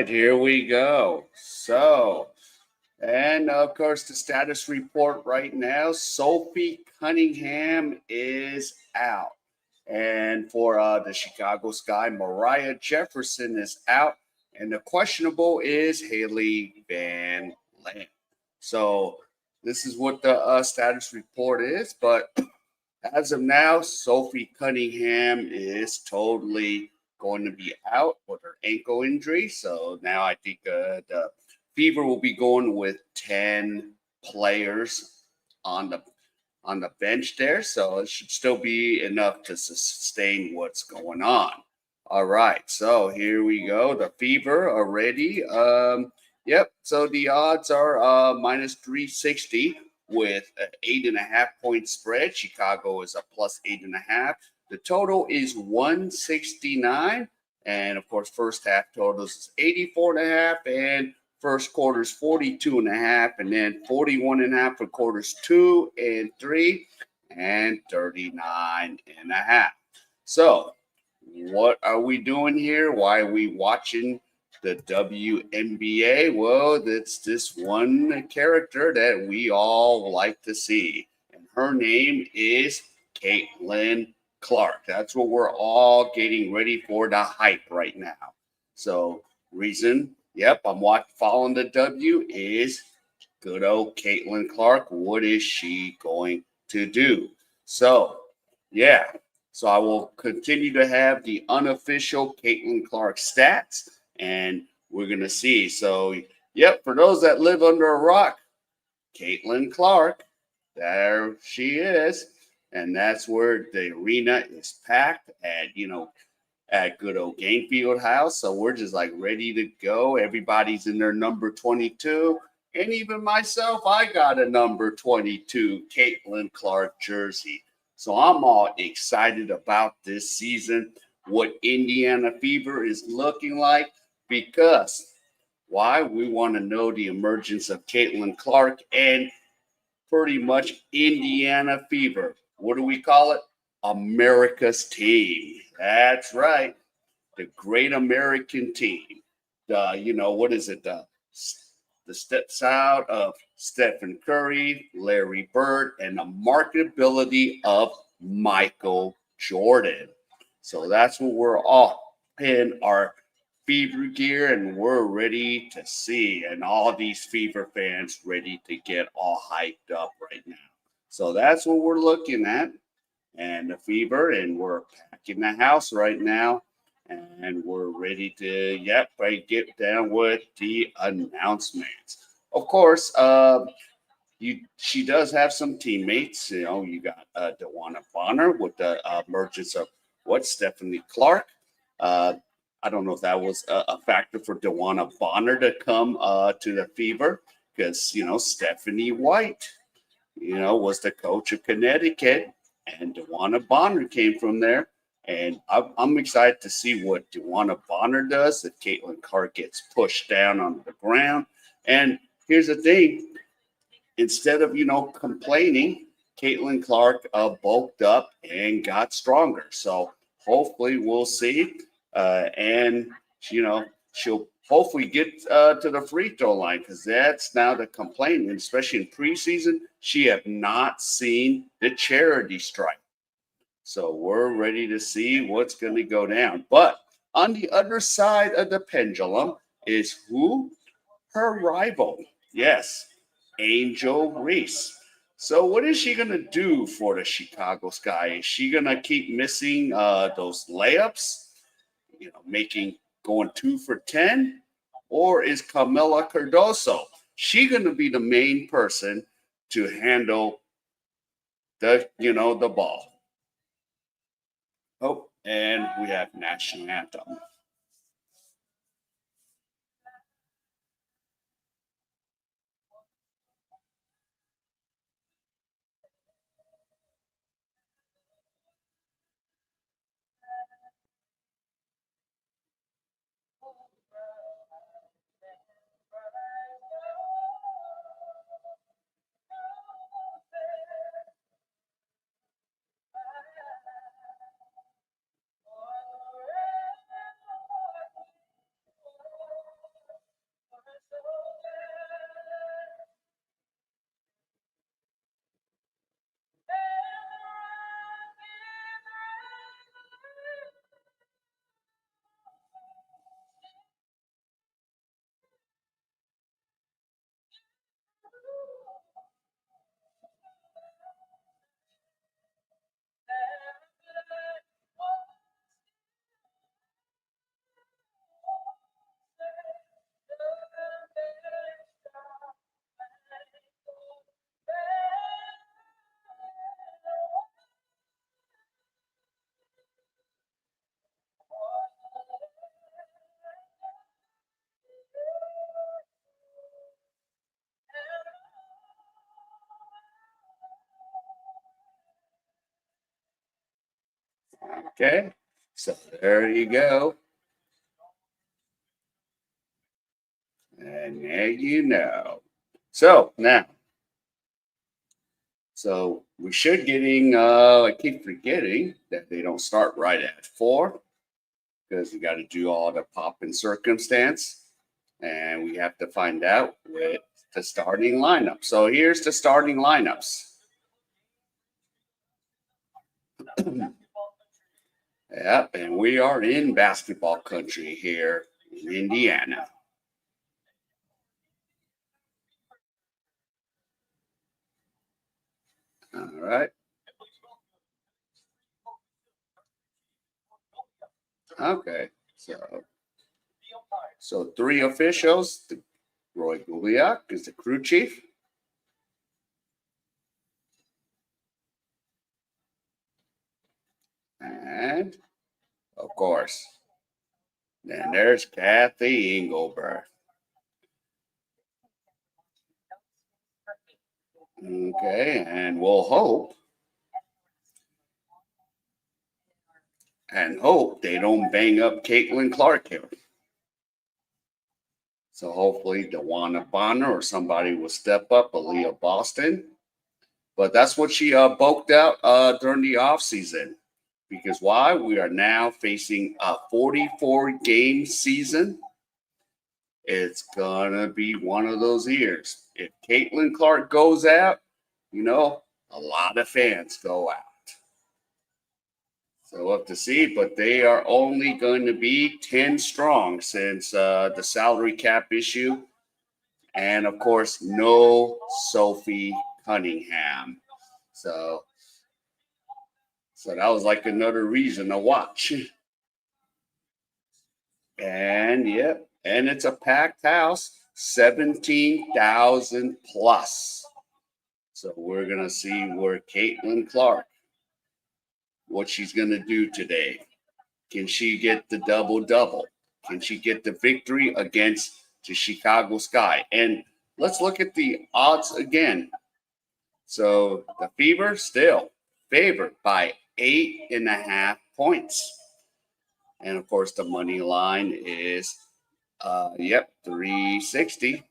right, here we go. And of course, the status report right now, Sophie Cunningham is out. And for the Chicago Sky, Mariah Jefferson is out. And the questionable is Haley Van Lamp. So this is what the status report is. But as of now, Sophie Cunningham is totally going to be out with her ankle injury. So now I think the Fever will be going with 10 players on the bench there. So it should still be enough to sustain what's going on. All right, so here we go. The Fever already. Yep. So the odds are minus 360 with an 8.5 point spread. Chicago is a plus 8.5. The total is 169. And of course, first half totals is 84.5. And first quarter's 42.5. And then 41.5 for quarters 2 and 3. And 39.5. So what are we doing here? Why are we watching the WNBA? Well, it's this one character that we all like to see, and her name is Caitlin Clark. That's what we're all getting ready for the hype right now. So, reason, yep, I'm following the W is good old Caitlin Clark. What is she going to do? So, yeah. So I will continue to have the unofficial Caitlin Clark stats, and we're going to see. So, yep, for those that live under a rock, Caitlin Clark, there she is. And that's where the arena is packed at good old Gainfield House. So we're just like ready to go. Everybody's in their number 22. And even myself, I got a number 22 Caitlin Clark jersey. So I'm all excited about this season, what Indiana Fever is looking like, because why? We want to know the emergence of Caitlin Clark and pretty much Indiana Fever. What do we call it? America's team. That's right. The great American team. What is it? The steps out of Stephen Curry, Larry Bird, and the marketability of Michael Jordan. So that's what we're all in our Fever gear, and we're ready to see. And all these Fever fans ready to get all hyped up right now. So that's what we're looking at. And the Fever, and we're packing the house right now. And we're ready to, get down with the announcements. Of course, she does have some teammates. You got DeWanna Bonner with the emergence of Stephanie Clark. Uh, I don't know if that was a factor for DeWanna Bonner to come to the Fever because Stephanie White, was the coach of Connecticut, and DeWanna Bonner came from there. And I'm excited to see what DeWanna Bonner does if Caitlin Clark gets pushed down on the ground. And here's the thing. Instead of, complaining, Caitlin Clark bulked up and got stronger. So hopefully we'll see. And, she'll hopefully get to the free throw line because that's now the complaint. And especially in preseason, she have not seen the charity stripe. So we're ready to see what's going to go down. But on the other side of the pendulum is who? Her rival. Yes, Angel Reese. So what is she going to do for the Chicago Sky? Is she going to keep missing those layups, going 2 for 10? Or is Camila Cardoso, she going to be the main person to handle the ball? Oh, and we have national anthem. Okay, so there you go. And now you know. So now, so we should getting, I keep forgetting that they don't start right at 4 because you got to do all the pop and circumstance. And we have to find out with the starting lineup. So here's the starting lineups. Yep, and we are in basketball country here in Indiana. All right. Okay. So 3 officials. Roy Guliak is the crew chief. And of course, then there's Kathy Engelberg. Okay, and we'll hope they don't bang up Caitlin Clark here. So hopefully Dewana Bonner or somebody will step up, Aliyah Boston. But that's what she bulked out during the offseason. Because why? We are now facing a 44 game season. It's going to be one of those years. If Caitlin Clark goes out, a lot of fans go out. So we'll have to see, but they are only going to be 10 strong since the salary cap issue. And of course, no Sophie Cunningham. So that was like another reason to watch. And yep, and it's a packed house, 17,000 plus. So we're gonna see where Caitlin Clark, what she's gonna do today. Can she get the double-double? Can she get the victory against the Chicago Sky? And let's look at the odds again. So the Fever still favored by 8.5 points. And of course, the money line is, 360.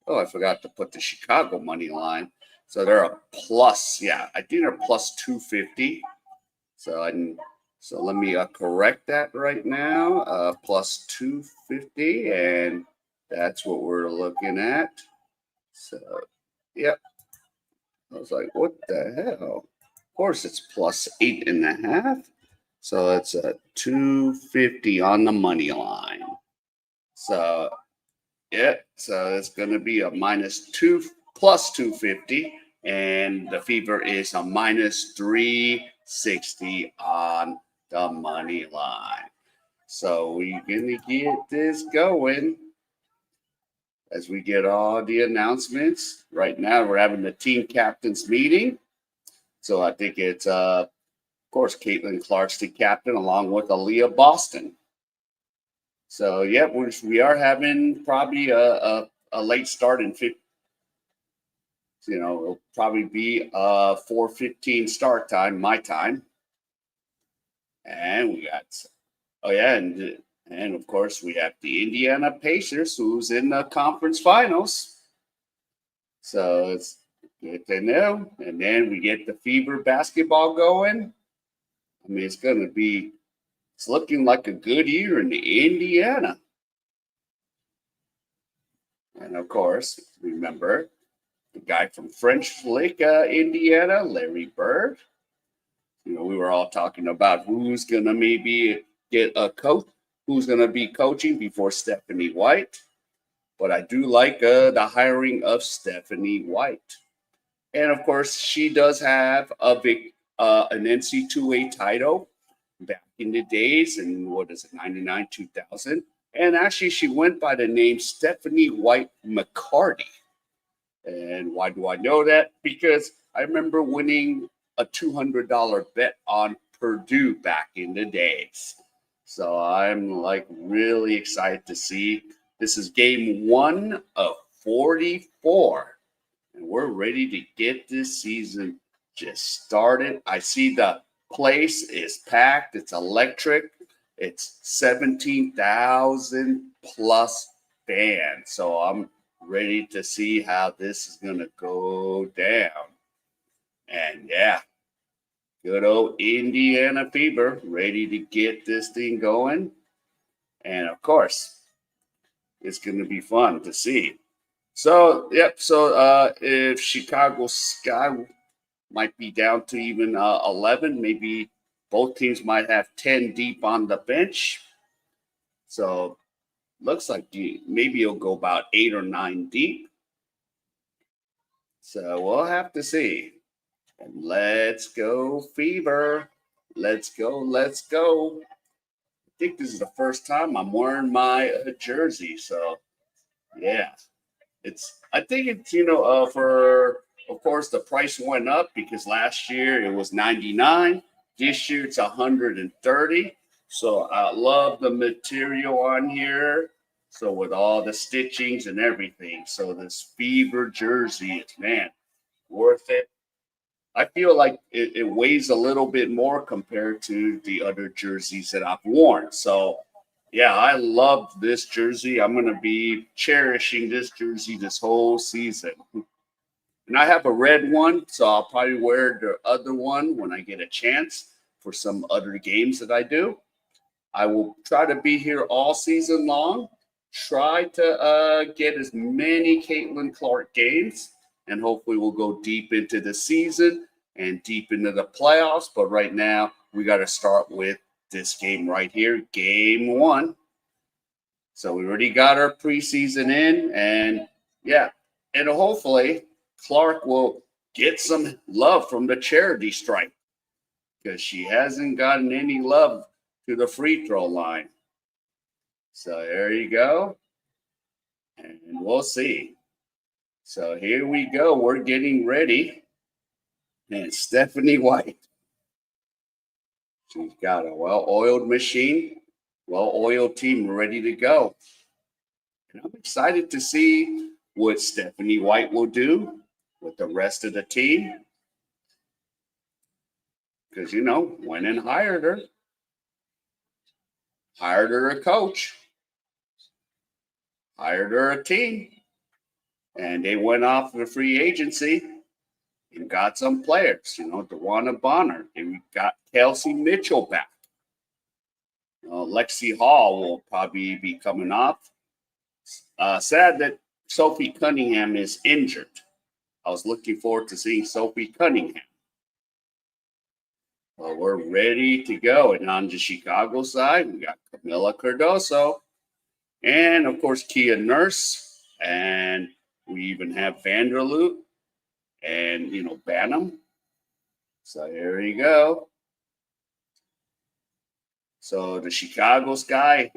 Oh, I forgot to put the Chicago money line. So they're a plus. Yeah, I think they're plus 250. So let me correct that right now. Plus 250, and that's what we're looking at. So, yep. I was like, what the hell? Of course, it's plus 8.5. So it's a 250 on the money line. So, yeah, so it's going to be a minus 2 plus 250. And the Fever is a minus 360 on the money line. So we're going to get this going as we get all the announcements. Right now, we're having the team captains meeting. So I think it's, of course, Caitlin Clark's the captain along with Aliyah Boston. So, yeah, we are having probably a late start in 50. It'll probably be a 4:15 start time, my time. And we got, oh yeah, and of course we have the Indiana Pacers, who's in the conference finals. So it's good to know. And then we get the Fever basketball going. I mean, it's looking like a good year in Indiana. And of course, remember the guy from French Lick, Indiana, Larry Bird. We were all talking about who's going to maybe get a coach, who's going to be coaching before Stephanie White. But I do like the hiring of Stephanie White. And of course, she does have an NC2A title back in the days, and what is it, 99, 2000. And actually, she went by the name Stephanie White McCarty. And why do I know that? Because I remember winning a $200 bet on Purdue back in the days. So I'm like really excited to see. This is game 1 of 44. And we're ready to get this season just started. I see the place is packed. It's electric. It's 17,000 plus fans. So I'm ready to see how this is going to go down. And yeah, good old Indiana Fever, ready to get this thing going. And of course, it's going to be fun to see. So, yep. So, if Chicago Sky might be down to even 11, maybe both teams might have 10 deep on the bench. So, looks like maybe it'll go about 8 or 9 deep. So, we'll have to see. And let's go, Fever. Let's go. Let's go. I think this is the first time I'm wearing my jersey. So, yeah. I think it's, for, of course, the price went up because last year it was 99. This year it's 130. So I love the material on here. So with all the stitchings and everything. So this Fever jersey, it's, man, worth it. I feel like it weighs a little bit more compared to the other jerseys that I've worn. So yeah, I love this jersey. I'm going to be cherishing this jersey this whole season. And I have a red one, so I'll probably wear the other one when I get a chance for some other games that I do. I will try to be here all season long, try to get as many Caitlin Clark games, and hopefully we'll go deep into the season and deep into the playoffs. But right now, we got to start with this game right here, game 1. So we already got our preseason in, and yeah, and hopefully Clark will get some love from the charity stripe because she hasn't gotten any love to the free throw line. So there you go, and we'll see. So here we go. We're getting ready, and Stephanie White. She's got a well-oiled machine, well-oiled team ready to go. And I'm excited to see what Stephanie White will do with the rest of the team. Because, went and hired her a coach, hired her a team, and they went off the free agency and got some players, DeWanna Bonner. They got Kelsey Mitchell back. Lexi Hall will probably be coming off. Sad that Sophie Cunningham is injured. I was looking forward to seeing Sophie Cunningham. Well, we're ready to go. And on the Chicago side, we got Camila Cardoso and, of course, Kia Nurse. And we even have Vanderloot and, Banham. So here you go. So the Chicago Sky.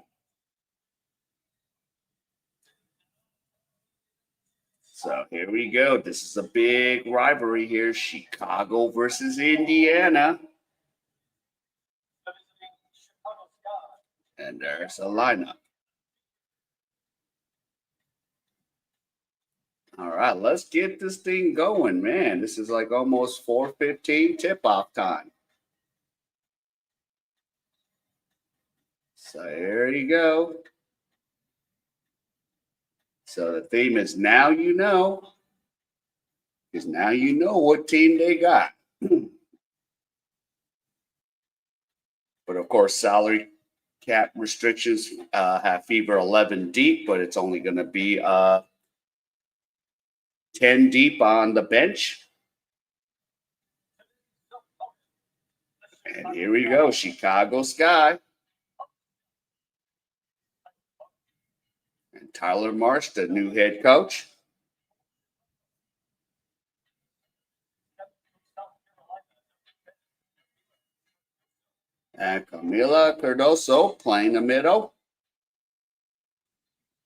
So here we go. This is a big rivalry here. Chicago versus Indiana. And there's a lineup. All right, let's get this thing going, man. This is like almost 4:15 tip-off time. So here you go. So the theme is now you know, because now you know what team they got. But of course, salary cap restrictions have Fever 11 deep, but it's only going to be 10 deep on the bench. And here we go, Chicago Sky. And Tyler Marsh, the new head coach. And Camila Cardoso playing the middle.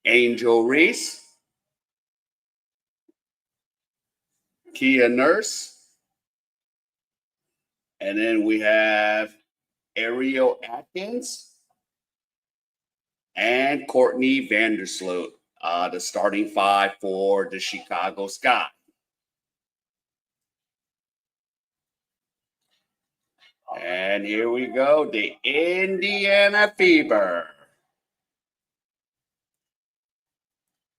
Angel Reese. Kia Nurse. And then we have Ariel Atkins and Courtney Vandersloot, the starting 5 for the Chicago Sky. And here we go, the Indiana Fever.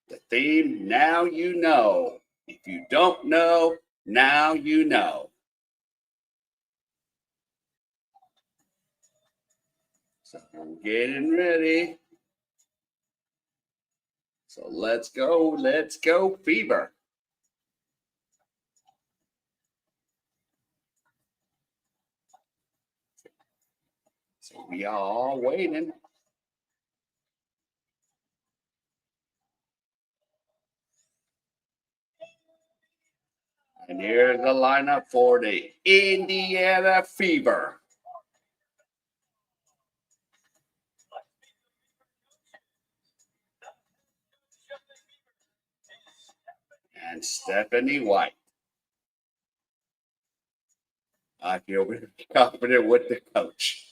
The theme, now you know. If you don't know, now you know. So we're getting ready. So let's go, Fever. So we are all waiting. And here's the lineup for the Indiana Fever. And Stephanie White. I feel very confident with the coach.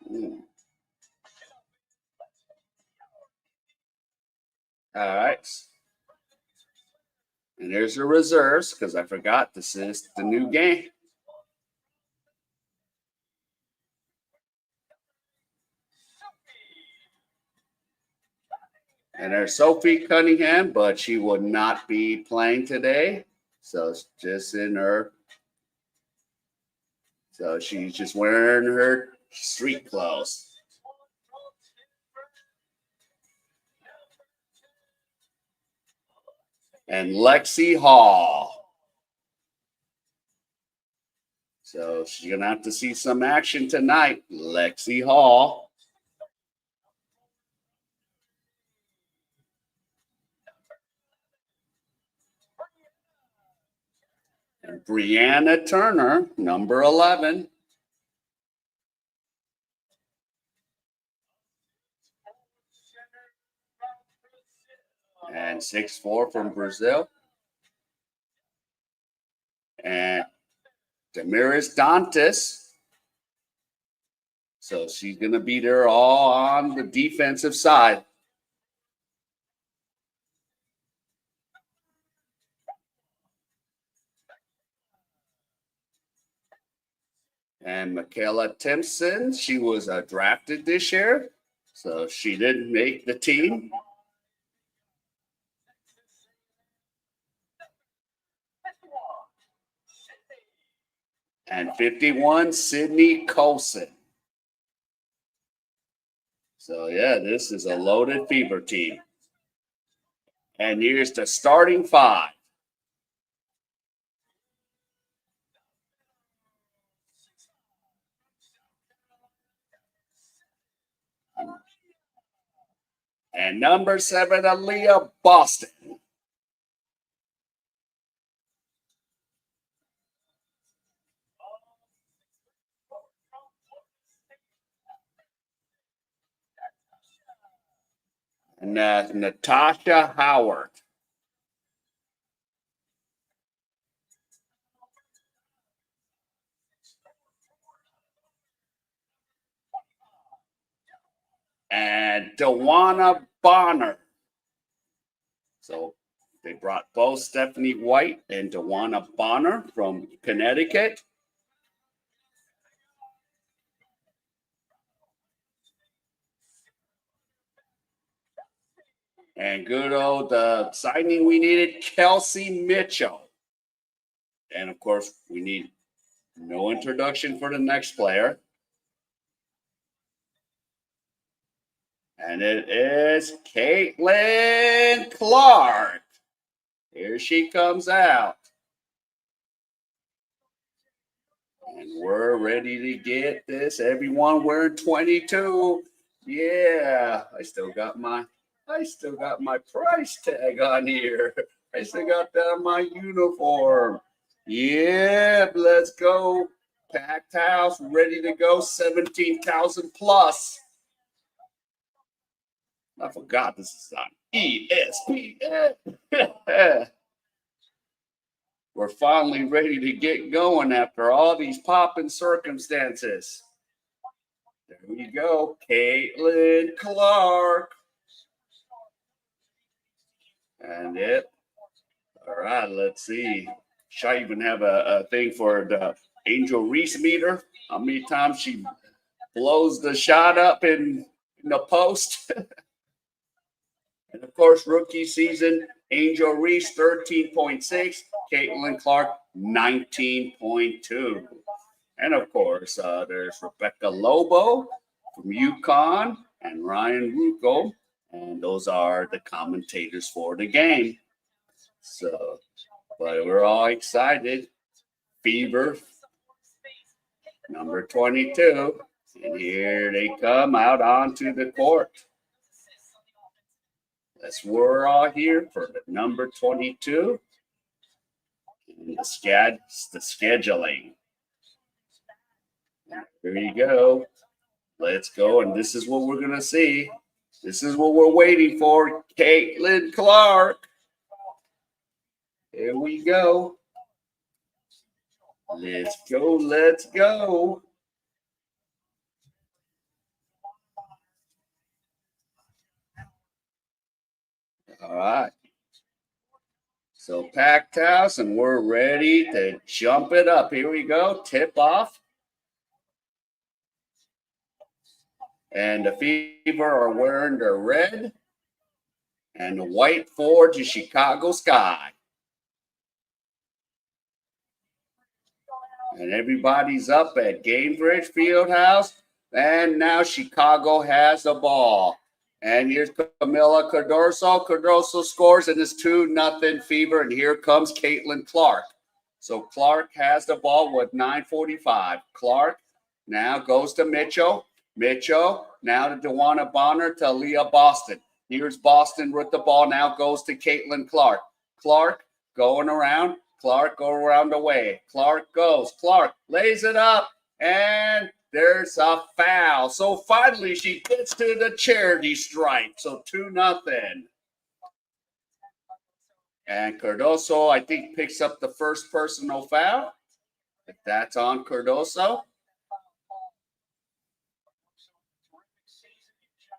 All right. And there's the reserves because I forgot this is the new game. And there's Sophie Cunningham, but she will not be playing today. So it's just in her. So she's just wearing her street clothes. And Lexi Hall. So she's going to have to see some action tonight. Lexi Hall. And Brianna Turner, number 11. And 6'4" from Brazil. And Damaris Dantas. So she's going to be there all on the defensive side. And Michaela Timpson, she was drafted this year, so she didn't make the team. And 51, Sydney Colson. So, yeah, this is a loaded Fever team. And here's the starting five. And number 7, Aliyah Boston. And Natasha Howard. And Dewana Bonner. So they brought both Stephanie White and Dewana Bonner from Connecticut. And good old signing we needed, Kelsey Mitchell. And of course, we need no introduction for the next player. And it is Caitlin Clark. Here she comes out. And we're ready to get this. Everyone wearing 22. Yeah, I still got my price tag on here. I still got that on my uniform. Yeah, let's go. Packed house, ready to go. 17,000 plus. I forgot this is on ESPN. We're finally ready to get going after all these popping circumstances. Here we go. Caitlin Clark. And it. All right, let's see. Should I even have a thing for the Angel Reese meter? How many times she blows the shot up in the post? And of course, rookie season, Angel Reese 13.6, Caitlin Clark 19.2. And of course, there's Rebecca Lobo from UConn and Ryan Rucco. And those are the commentators for the game. So, but we're all excited. Fever, number 22. And here they come out onto the court. We're all here for the number 22 and the scheduling. Here you go. Let's go. And this is what we're going to see. This is what we're waiting for. Caitlin Clark. Here we go. Let's go. Let's go. All right. So packed house, and we're ready to jump it up. Here we go. Tip off. And the Fever are wearing the red and the white for the Chicago Sky. And everybody's up at Gainbridge Fieldhouse. And now Chicago has the ball. And here's Camila Cardoso. Cardoso scores, and it's 2-0 Fever. And here comes Caitlin Clark. So Clark has the ball with 9:45. Clark now goes to Mitchell. Mitchell now to DeWanna Bonner to Aliyah Boston. Here's Boston with the ball. Now goes to Caitlin Clark. Clark going around. Clark go around the way. Clark goes. Clark lays it up. And there's a foul. So finally she gets to the charity stripe. So 2-0. And Cardoso, I think, picks up the first personal foul. If that's on Cardoso.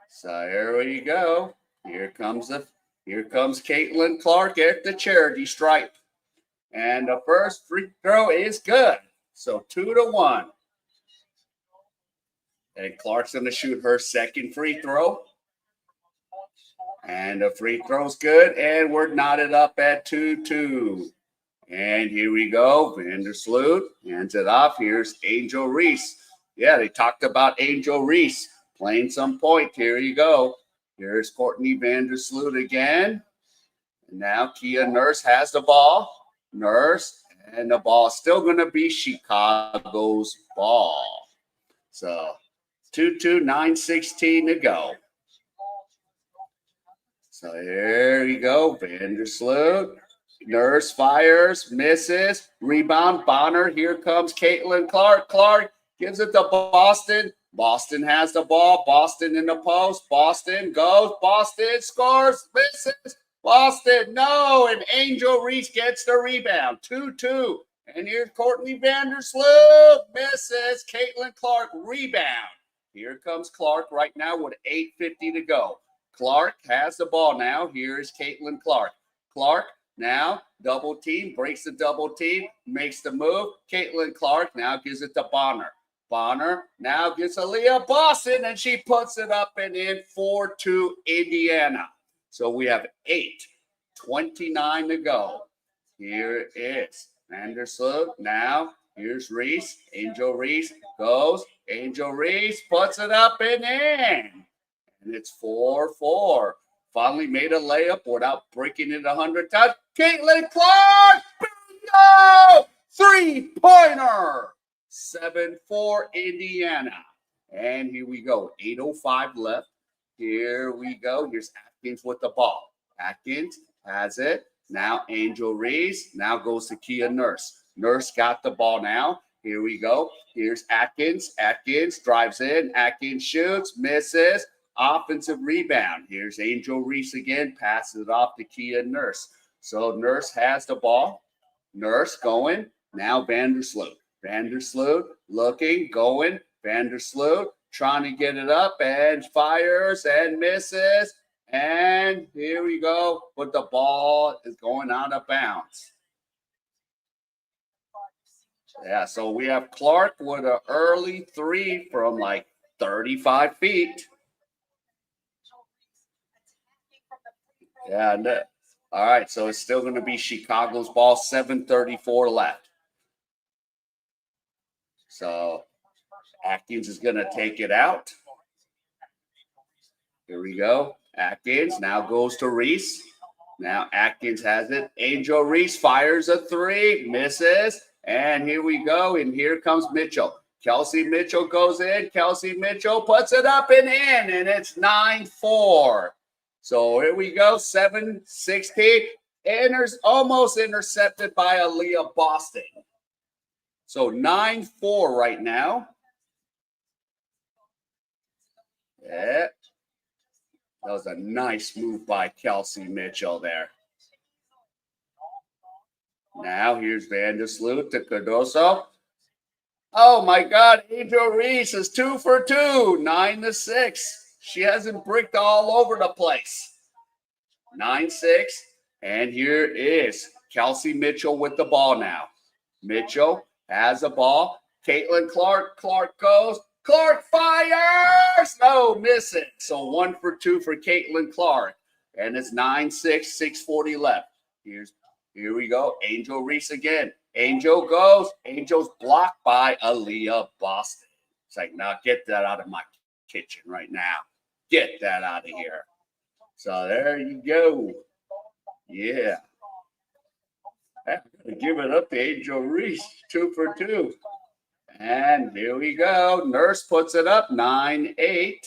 So here we go. Here comes Caitlin Clark at the charity stripe. And the first free throw is good. So 2-1. And Clark's going to shoot her second free throw. And the free throw's good. And we're knotted up at 2-2. And here we go. Vandersloot hands it off. Here's Angel Reese. Yeah, they talked about Angel Reese playing some point. Here you go. Here's Courtney Vandersloot again. And now Kia Nurse has the ball. Nurse. And the ball is still going to be Chicago's ball. So 2-2, 9:16 to go. So here you go. Vandersloot. Nurse fires, misses, rebound, Bonner. Here comes Caitlin Clark. Clark gives it to Boston. Boston has the ball. Boston in the post. Boston goes. Boston scores, misses. Boston, no. And Angel Reese gets the rebound. 2-2. And here's Courtney Vandersloot. Misses. Caitlin Clark rebound. Here comes Clark right now with 8:50 to go. Clark has the ball now. Here's Caitlin Clark. Clark now double team, breaks the double team, makes the move. Caitlin Clark now gives it to Bonner. Bonner now gives Aliyah Boston, and she puts it up and in 4-2 Indiana. So we have 8:29 to go. Here is Vandersloot. Now here's Reese. Angel Reese goes. Angel Reese puts it up and in. And it's 4-4. Finally made a layup without breaking it 100 times. Caitlin Clark! Bingo! Three-pointer! 7-4 Indiana. And here we go. 8:05 left. Here we go. Here's Atkins with the ball. Atkins has it. Now Angel Reese. Now goes to Kia Nurse. Nurse got the ball now. Here we go. Here's Atkins. Atkins drives in. Atkins shoots. Misses. Offensive rebound. Here's Angel Reese again. Passes it off to Kia Nurse. So Nurse has the ball. Nurse going. Now Vandersloot. Vandersloot looking, going. Vandersloot trying to get it up and fires and misses. And here we go, but the ball is going out of bounds. Yeah, so we have Clark with an early three from like 35 feet. Yeah, all right, so it's still going to be Chicago's ball, 7:34 left. So Atkins is going to take it out. Here we go. Atkins now goes to Reese. Now Atkins has it. Angel Reese fires a three, misses. And here we go. And here comes Mitchell. Kelsey Mitchell goes in. Kelsey Mitchell puts it up and in. And it's 9-4. So here we go. 7-16. Enters almost intercepted by Aliyah Boston. So 9-4 right now. Yeah. That was a nice move by Kelsey Mitchell there. Now here's Vandersloot to Cardoso. Oh my God, Angel Reese is 2 for 2, 9-6. She hasn't bricked all over the place. 9-6. And here is Kelsey Mitchell with the ball now. Mitchell has the ball. Caitlin Clark. Clark goes. Clark fires! No, miss it. So 1 for 2 for Caitlin Clark. And it's 9-6, 6:40 left. Here we go. Angel Reese again. Angel goes. Angel's blocked by Aliyah Boston. It's like, now get that out of my kitchen right now. Get that out of here. So there you go. Yeah. I'm going to give it up to Angel Reese. 2 for 2. And here we go. Nurse puts it up, 9-8.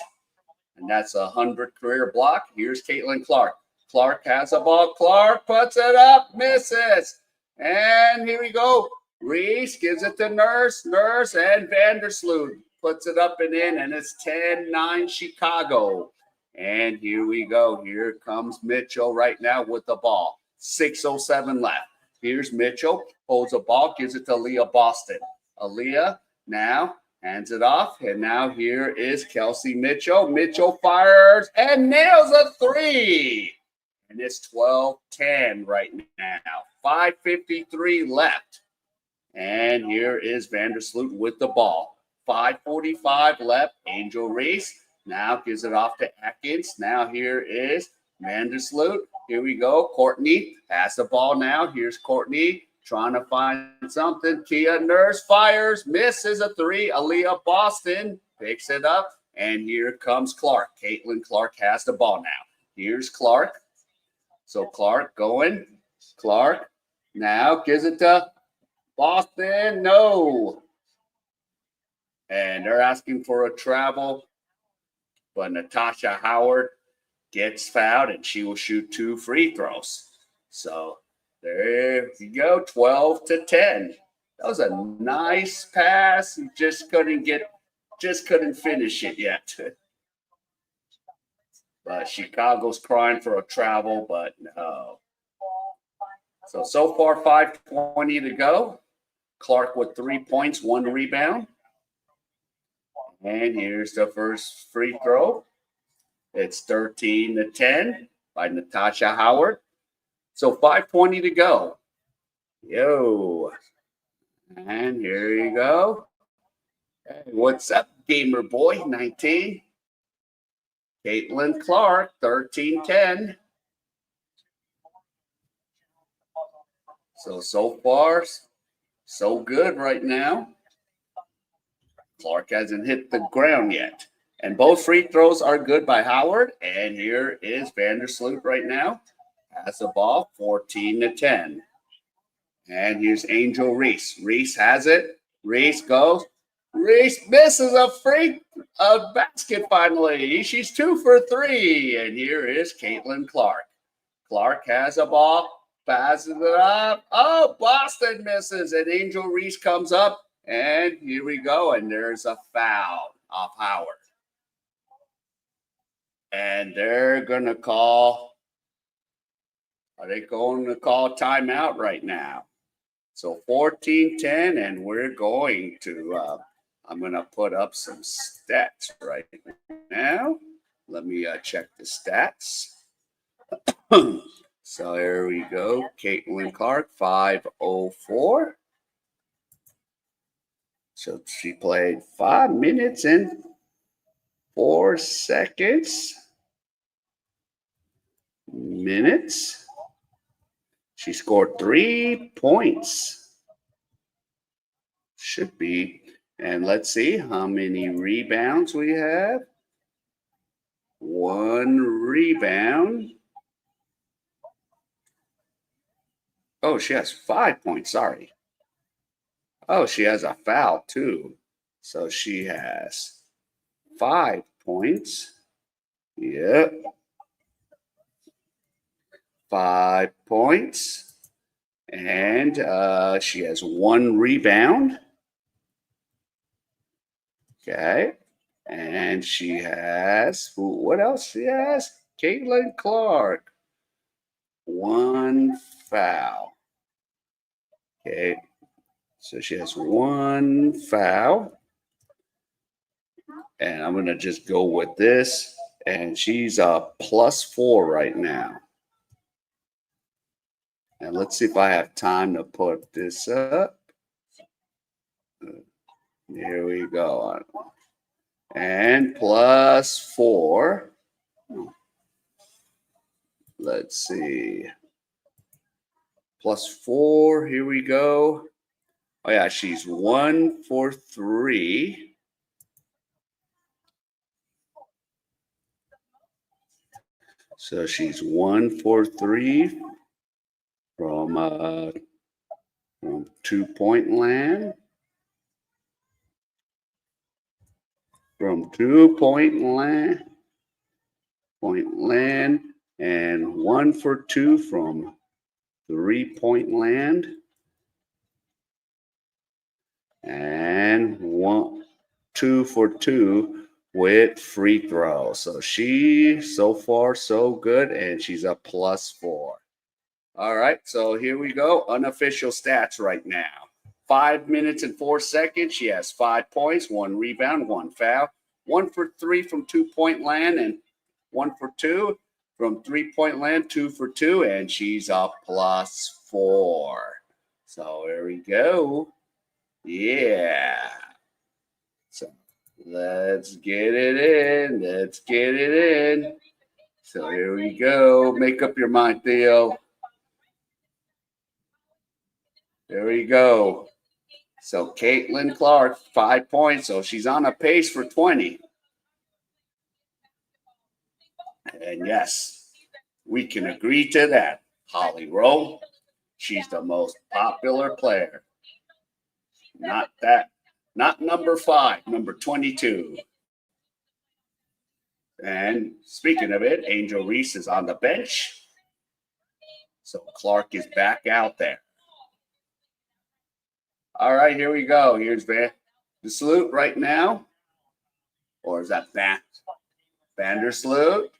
And that's a 100 career block. Here's Caitlin Clark. Clark has a ball. Clark puts it up, misses. And here we go. Reese gives it to Nurse. Nurse and Vandersloot puts it up and in. And it's 10-9 Chicago. And here we go. Here comes Mitchell right now with the ball. 6:07 left. Here's Mitchell. Holds the ball. Gives it to Aliyah Boston. Aliyah now hands it off. And now here is Kelsey Mitchell. Mitchell fires and nails a three. And it's 12-10 right now. 5:53 left. And here is Vandersloot with the ball. 5:45 left. Angel Reese now gives it off to Atkins. Now here is Vandersloot. Here we go. Courtney has the ball now. Here's Courtney trying to find something. Kia Nurse fires, misses a three. Aliyah Boston picks it up. And here comes Clark. Caitlin Clark has the ball now. Here's Clark. So Clark going. Clark now gives it to Boston. No. And they're asking for a travel. But Natasha Howard gets fouled and she will shoot 2 free throws. So there you go, 12-10. That was a nice pass. He just couldn't finish it yet. But Chicago's crying for a travel, but no. So far 5:20 to go. Clark with 3 points, 1 rebound. And here's the first free throw. It's 13-10 by Natasha Howard. So 5:20 to go. Yo. And here you go. Hey, what's up, gamer boy? 19. Caitlin Clark, 13-10. So far, so good right now. Clark hasn't hit the ground yet. And both free throws are good by Howard. And here is Vandersloot right now. Has the ball, 14-10. And here's Angel Reese. Reese has it. Reese goes. Reese misses a basket finally. She's 2 for 3. And here is Caitlin Clark. Clark has a ball, passes it up. Oh, Boston misses. And Angel Reese comes up. And here we go. And there's a foul off Howard. And they're going to call. Are they going to call timeout right now? So 14-10, and we're going to I'm going to put up some stats right now. Let me check the stats. So here we go. Caitlin Clark, 5:04. So she played 5 minutes and 4 seconds. Minutes. She scored 3 points. Should be. And let's see how many rebounds we have. 1 rebound. Oh, she has 5 points. Sorry. Oh, she has a foul too. So she has 5 points. Yep. 5 points. And she has 1 rebound. Okay. And she has, what else she has? Caitlin Clark. 1 foul. Okay. So she has 1 foul. And I'm going to just go with this. And she's a +4 right now. And let's see if I have time to put this up. Here we go. And +4. Let's see. +4. Here we go. Oh, yeah, she's 1 for 3. So she's 1 for 3 from 2-point land. From 2-point land, and 1 for 2 from 3-point land, and 2 for 2 with free throw. So she, so far, so good, and she's a +4. All right, so here we go. Unofficial stats right now. 5 minutes and 4 seconds. She has 5 points, 1 rebound, 1 foul, 1 for 3 from 2-point land, and 1 for 2 from 3-point land, 2 for 2, and she's a +4. So here we go. Yeah. So let's get it in. Let's get it in. So here we go. Make up your mind, Theo. There we go. So Caitlin Clark, 5 points. So she's on a pace for 20. And yes, we can agree to that. Holly Rowe, she's the most popular player. Not number 5, number 22. And speaking of it, Angel Reese is on the bench. So Clark is back out there. All right, here we go. Here's the salute right now. Or is that Vandersloot?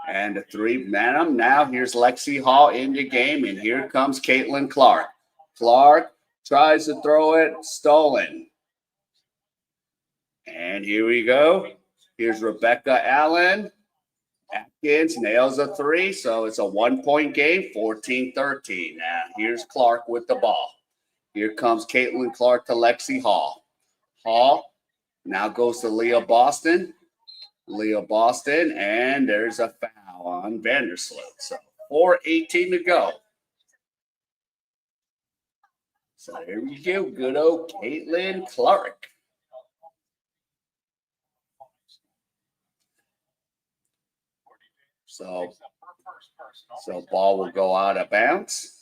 And a 3, madam. Now here's Lexi Hall in the game, and here comes Caitlin Clark. Clark tries to throw it, stolen. And here we go. Here's Rebecca Allen. Atkins nails a 3, so it's a 1-point game, 14-13. Now here's Clark with the ball. Here comes Caitlin Clark to Lexi Hall. Hall now goes to Leah Boston. And there's a foul on Vandersloot. So 4:18 to go. So here we go. Good old Caitlin Clark. So ball will go out of bounds.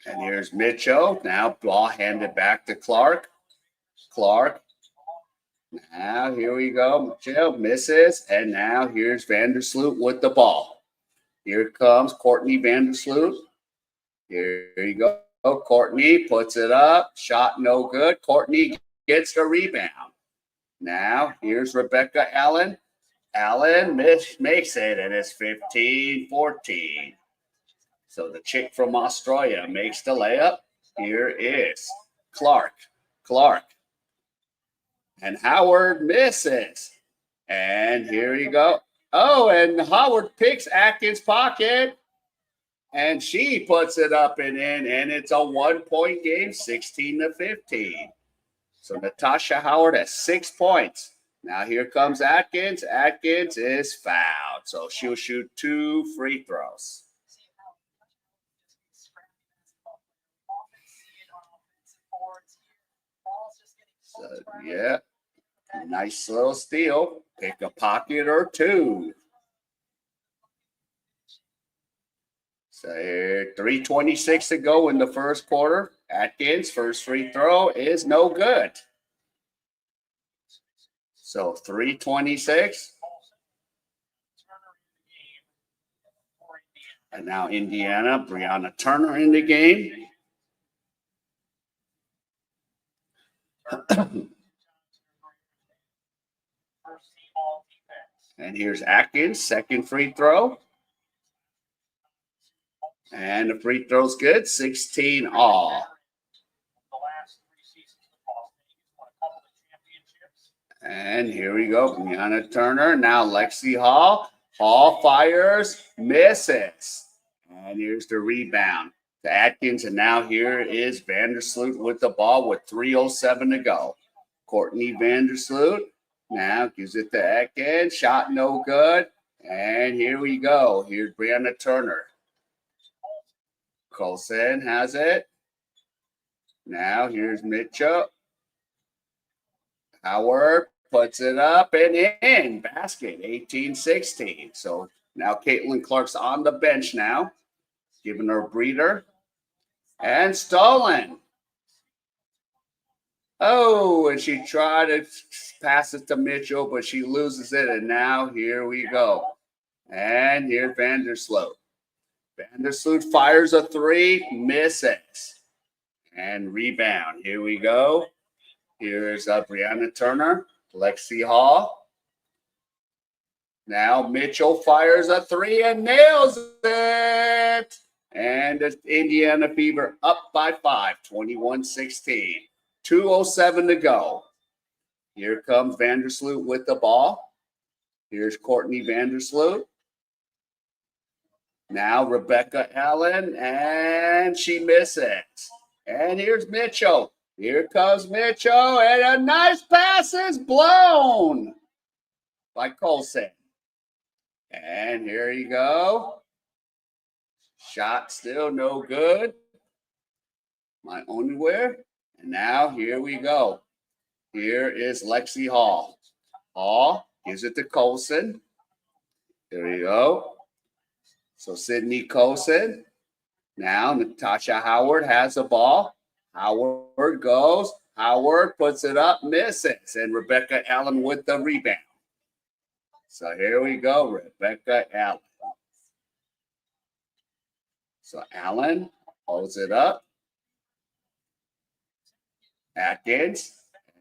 And here's Mitchell. Now ball handed back to Clark. Now here we go. Mitchell misses. And now here's Vandersloot with the ball. Here comes Courtney Vandersloot. Here you go. Courtney puts it up. Shot no good. Courtney gets the rebound. Now here's Rebecca Allen. Allen makes it, and it's 15-14. So the chick from Australia makes the layup. Here is Clark. Clark. And Howard misses. And here you go. Oh, and Howard picks Atkins' pocket. And she puts it up and in. And it's a 1-point game, 16-15. So Natasha Howard has 6 points. Now here comes Atkins. Atkins is fouled. So she'll shoot 2 free throws. So, yeah, nice little steal. Pick a pocket or 2. So 3:26 to go in the first quarter. Atkins' first free throw is no good. So 3:26. And now Indiana, Brianna Turner in the game. And here's Atkins, second free throw. And the free throw's good, 16 all. And here we go, Brianna Turner. Now Lexi Hall. Hall fires, misses. And here's the rebound to Atkins. And now here is Vandersloot with the ball with 3:07 to go. Courtney Vandersloot now gives it to Atkins. Shot no good. And here we go. Here's Brianna Turner. Colson has it. Now here's Mitchell. Howard puts it up and in. Basket, 18-16. So now Caitlin Clark's on the bench now. Giving her a breather. And stolen. Oh, and she tried to pass it to Mitchell, but she loses it. And now here we go. And here's Vandersloot. Vandersloot fires a 3, misses. And rebound. Here we go. Here's Brianna Turner, Lexi Hall. Now Mitchell fires a 3 and nails it. And the Indiana Fever up by 5, 21-16. 2:07 to go. Here comes Vandersloot with the ball. Here's Courtney Vandersloot. Now Rebecca Allen, and she misses. And here's Mitchell. Here comes Mitchell, and a nice pass is blown by Colson. And here you go. Shot still no good. My underwear. And now here we go. Here is Lexi Hall. Hall gives it to Colson. There you go. So Sydney Colson. Now Natasha Howard has the ball. Howard goes. Howard puts it up, misses. And Rebecca Allen with the rebound. So here we go, Rebecca Allen. So Allen holds it up. Atkins,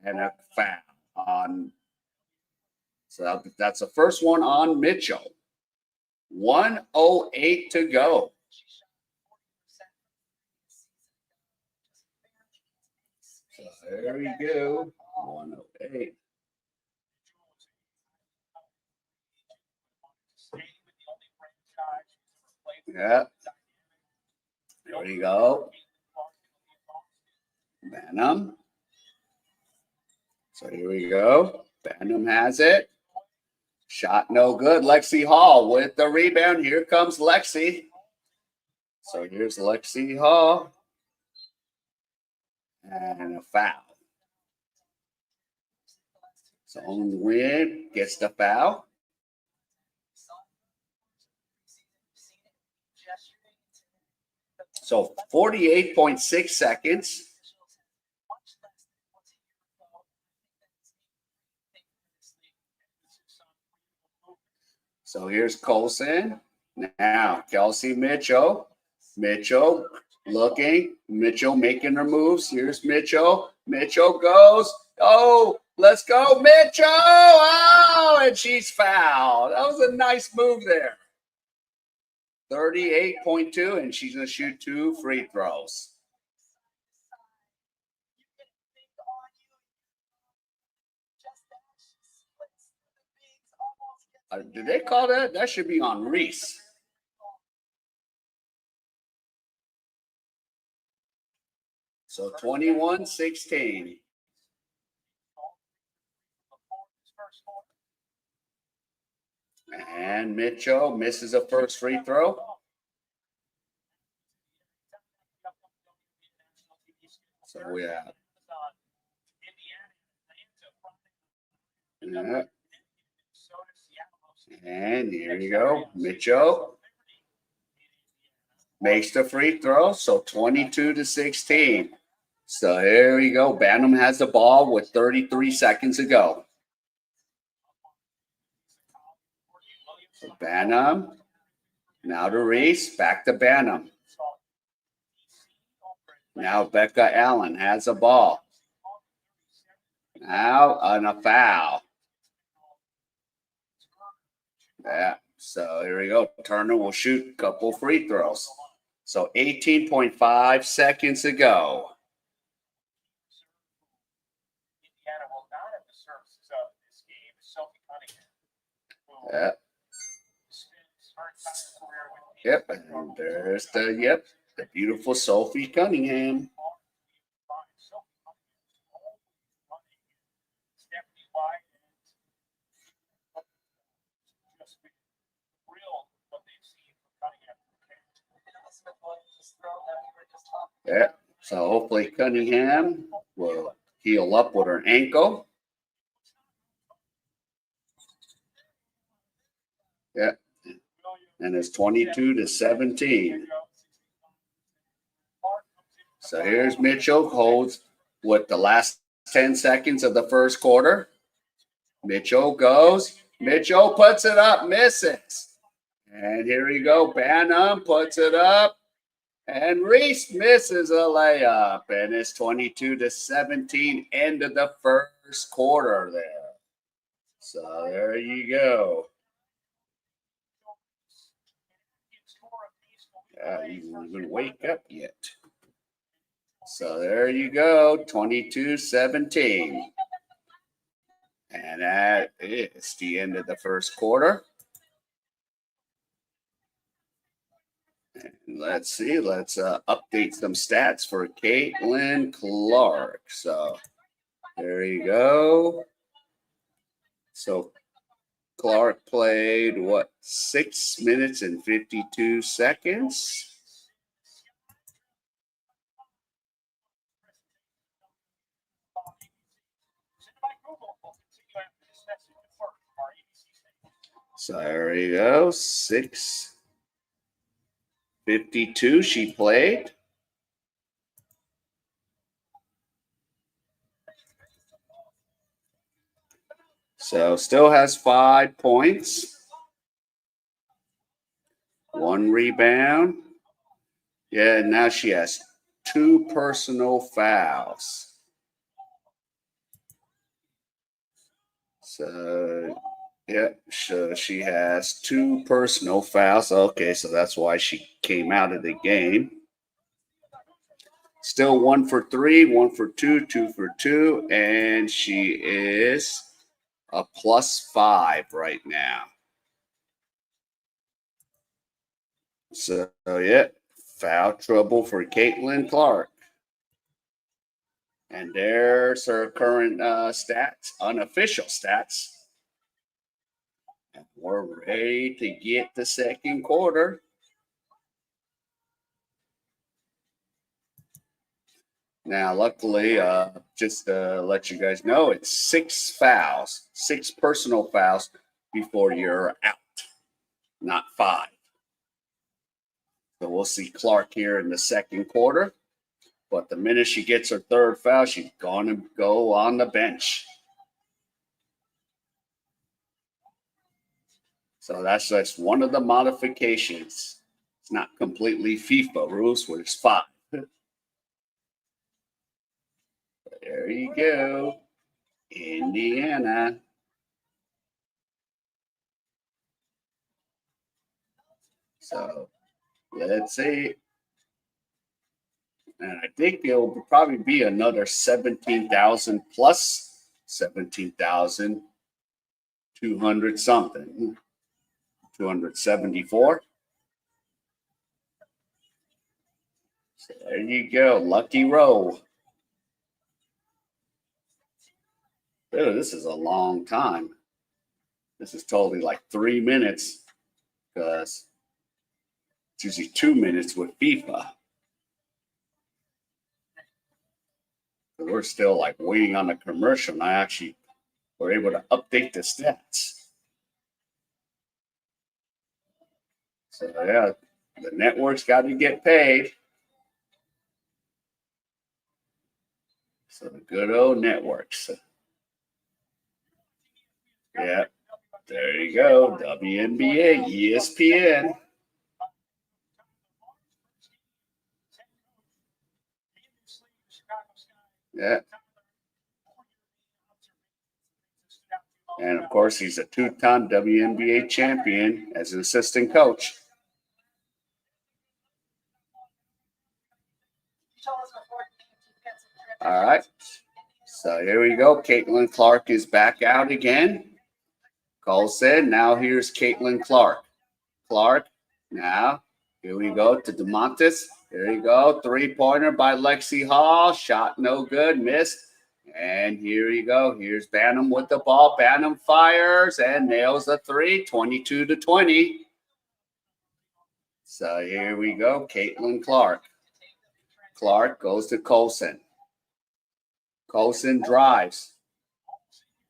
and a foul on. So that's the first one on Mitchell. 1:08 to go. So there we go. 1:08. Yeah. There we go. Benham. So here we go. Benham has it. Shot no good. Lexi Hall with the rebound. Here comes Lexi. So here's Lexi Hall. And a foul. So Owen Wynn gets the foul. So 48.6 seconds. So here's Colson. Now Kelsey Mitchell. Mitchell looking. Mitchell making her moves. Here's Mitchell. Mitchell goes. Oh, let's go, Mitchell. Oh, and she's fouled. That was a nice move there. 38.2, and she's going to shoot 2 free throws. Did they call that? That should be on Reese. So 21-16. And Mitchell misses a first free throw. So we have. Yeah. And here you go. Mitchell makes the free throw. So 22-16. So here we go. Bantam has the ball with 33 seconds to go. So Bantam. Now to Reese. Back to Bantam. Now Becca Allen has the ball. Now on a foul. Yeah. So here we go. Turner will shoot a couple free throws. So 18.5 seconds to go. Yep. Yep. And there's the beautiful Sophie Cunningham. Yeah. So hopefully Cunningham will heal up with her ankle. Yeah. And it's 22-17. So here's Mitchell, holds with the last 10 seconds of the first quarter. Mitchell goes. Mitchell puts it up, misses. And here we go. Bantam puts it up. And Reese misses a layup. And it's 22-17, end of the first quarter there. So there you go. You weren't going to wake up yet. So there you go, 22-17. And that is the end of the first quarter. And let's see, let's update some stats for Caitlin Clark. So there you go. So Clark played, 6 minutes and 52 seconds. So there you go, 6:52 she played. So still has 5 points. 1 rebound. Yeah, now she has 2 personal fouls. So, so she has 2 personal fouls. Okay, so that's why she came out of the game. Still 1 for 3, 1 for 2, 2 for 2, and she is a +5 right now. So, foul trouble for Caitlin Clark. And there's her current stats, unofficial stats. And we're ready to get the second quarter. Now, luckily, just to let you guys know, it's 6 fouls, 6 personal fouls before you're out, not 5. So we'll see Clark here in the second quarter. But the minute she gets her 3rd foul, she's going to go on the bench. So that's just one of the modifications. It's not completely FIFA rules, where it's 5. There you go, Indiana. So Let's see. And I think it will probably be another 17,000 plus 17,200 something. 274. So there you go. Lucky row. Ew, this is a long time. This is totally like 3 minutes because it's usually 2 minutes with FIFA. We're still like waiting on a commercial, and I actually were able to update the stats. So yeah, the network's got to get paid. So the good old networks. Yeah, there you go. WNBA, ESPN. Yeah. And of course, he's a two-time WNBA champion as an assistant coach. All right. So here we go. Caitlin Clark is back out again. Cole said, now here's Caitlin Clark. Clark, now, here we go to DeMontis. Here you go. Three-pointer by Lexi Hall. Shot no good. Missed. And here you go. Here's Banham with the ball. Banham fires and nails a three. 22-20. So here we go. Caitlin Clark. Clark goes to Colson. Colson drives.